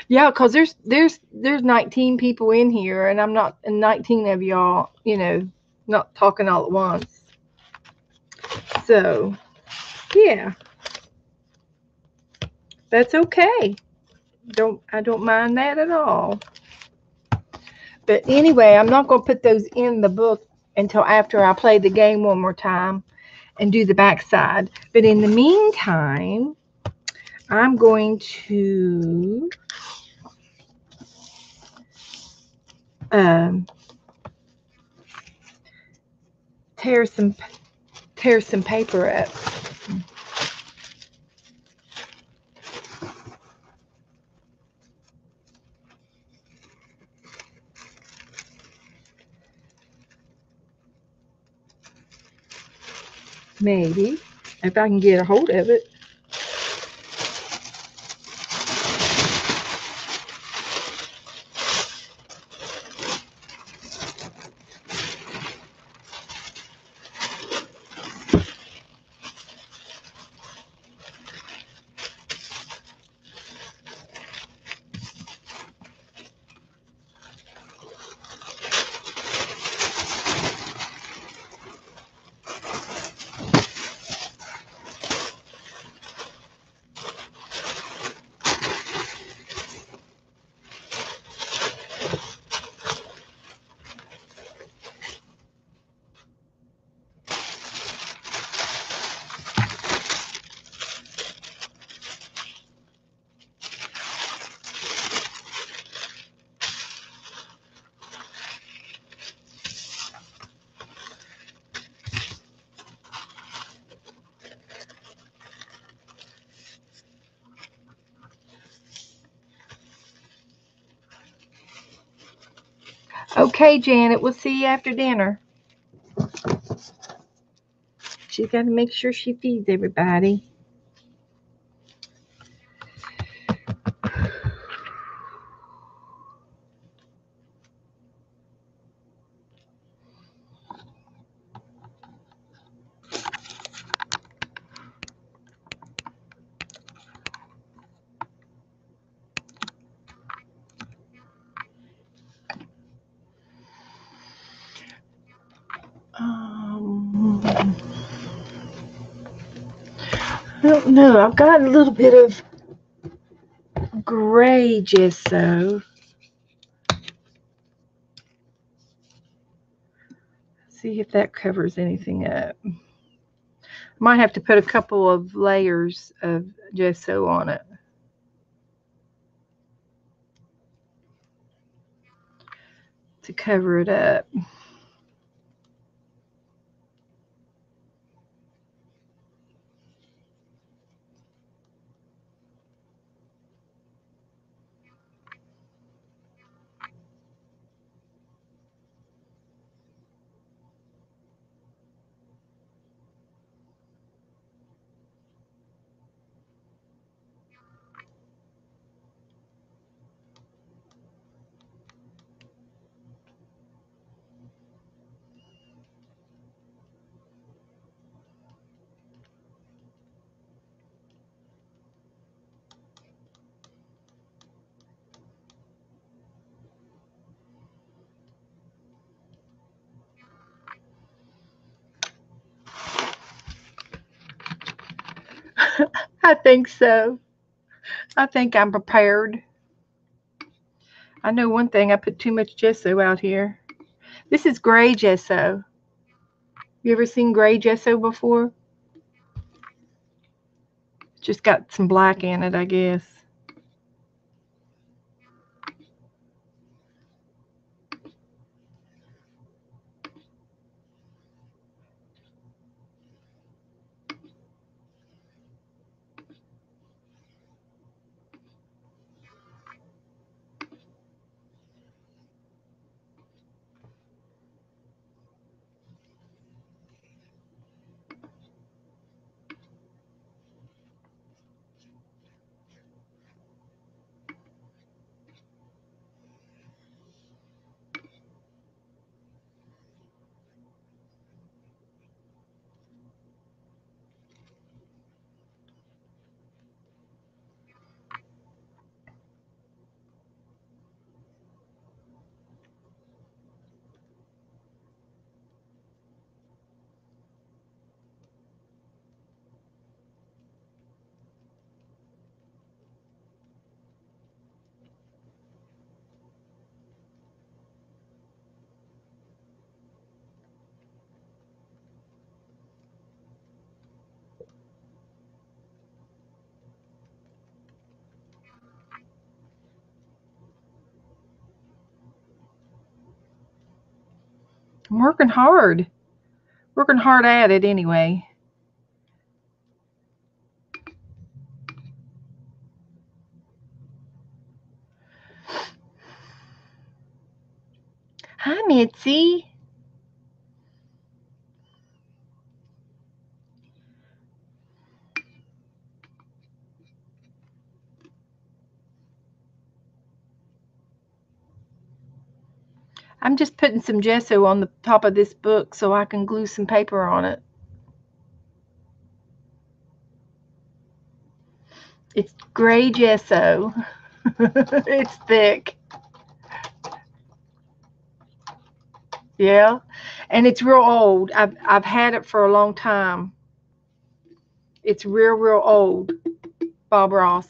Yeah, cause there's 19 people in here, and I'm not, and 19 of y'all, not talking all at once. So yeah, that's okay. I don't mind that at all. But anyway, I'm not gonna put those in the book until after I play the game one more time and do the backside. But in the meantime, I'm going to um, tear some paper up. Maybe if I can get a hold of it. Okay, Janet, we'll see you after dinner. She's got to make sure she feeds everybody. I don't know. I've got a little bit of gray gesso. See if that covers anything up. Might have to put a couple of layers of gesso on it to cover it up. I think so. I think I'm prepared. I know one thing, I put too much gesso out here. This is gray gesso. You ever seen gray gesso before? Just got some black in it, I guess. I'm working hard. Working hard at it anyway. Hi, Mitzi. I'm just putting some gesso on the top of this book so I can glue some paper on it. It's gray gesso. It's thick. Yeah. And it's real old. I've had it for a long time. It's real old. Bob Ross.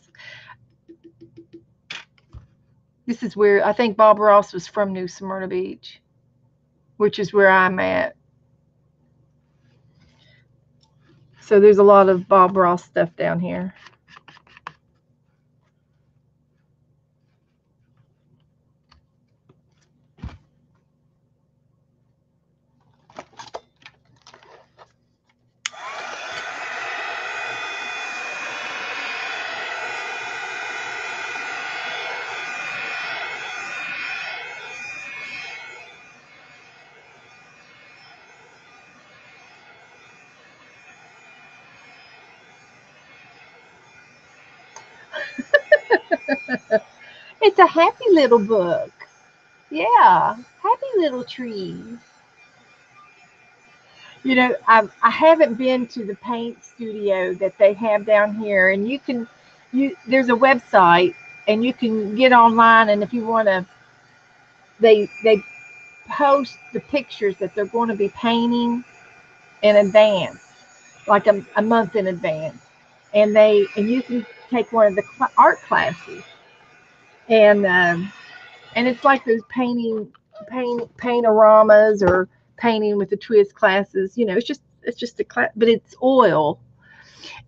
This is where I think Bob Ross was from New Smyrna Beach, which is where I'm at. So there's a lot of Bob Ross stuff down here. It's a happy little book. Yeah, happy little trees. You know, I haven't been to the paint studio that they have down here, and there's a website, and you can get online, and if you want to, they post the pictures that they're going to be painting in advance, like a month in advance, and you can take one of the art classes, and it's like those paint-oramas or painting with the twist classes. You know, it's just a class, but it's oil.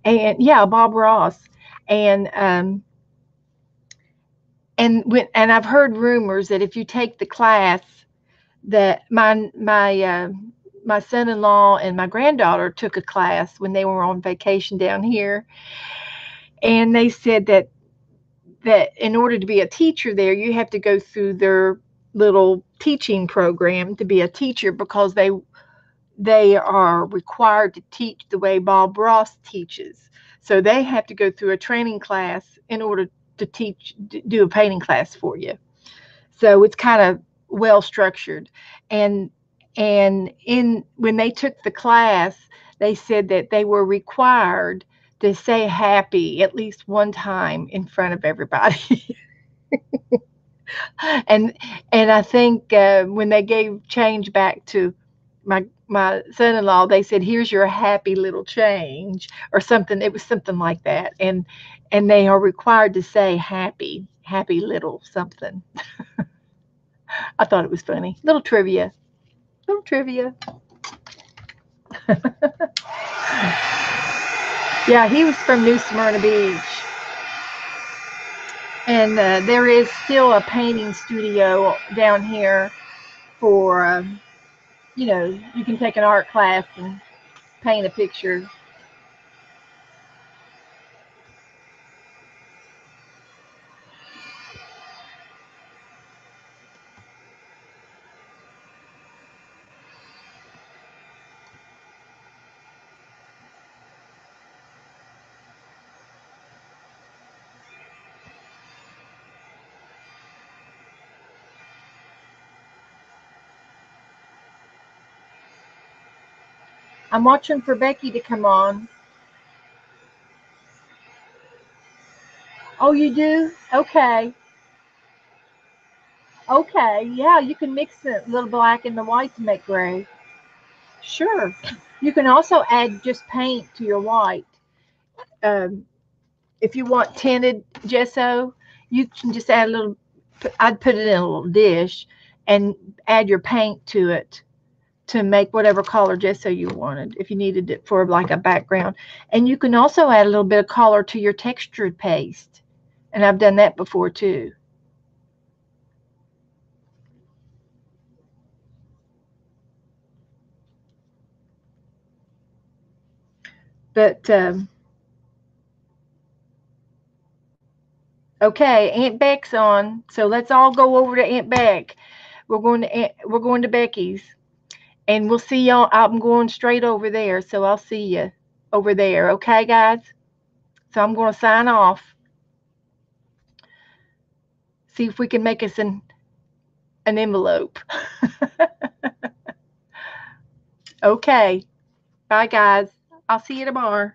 And yeah, Bob Ross. And I've heard rumors that if you take the class, that my son-in-law and my granddaughter took a class when they were on vacation down here, and they said that in order to be a teacher there, you have to go through their little teaching program to be a teacher, because they are required to teach the way Bob Ross teaches. So they have to go through a training class in order to do a painting class for you. So it's kind of well structured. And when they took the class, they said that they were required to say happy at least one time in front of everybody. and I think when they gave change back to my son-in-law, they said, "Here's your happy little change," or something. It was something like that. And they are required to say happy little something. I thought it was funny. Little trivia. Yeah, he was from New Smyrna Beach. And there is still a painting studio down here for, you can take an art class and paint a picture. I'm watching for Becky to come on. Oh, you do? Okay. Okay. Yeah, you can mix a little black and the white to make gray. Sure. You can also add just paint to your white. If you want tinted gesso, you can just add a little. I'd put it in a little dish and add your paint to it to make whatever color gesso you wanted, if you needed it for like a background. And you can also add a little bit of color to your textured paste. And I've done that before too. But okay, Aunt Beck's on, so let's all go over to Aunt Beck. We're going to Becky's, and we'll see y'all. I'm going straight over there, so I'll see you over there. Okay, guys. So I'm going to sign off. See if we can make us an envelope. Okay. Bye, guys. I'll see you tomorrow.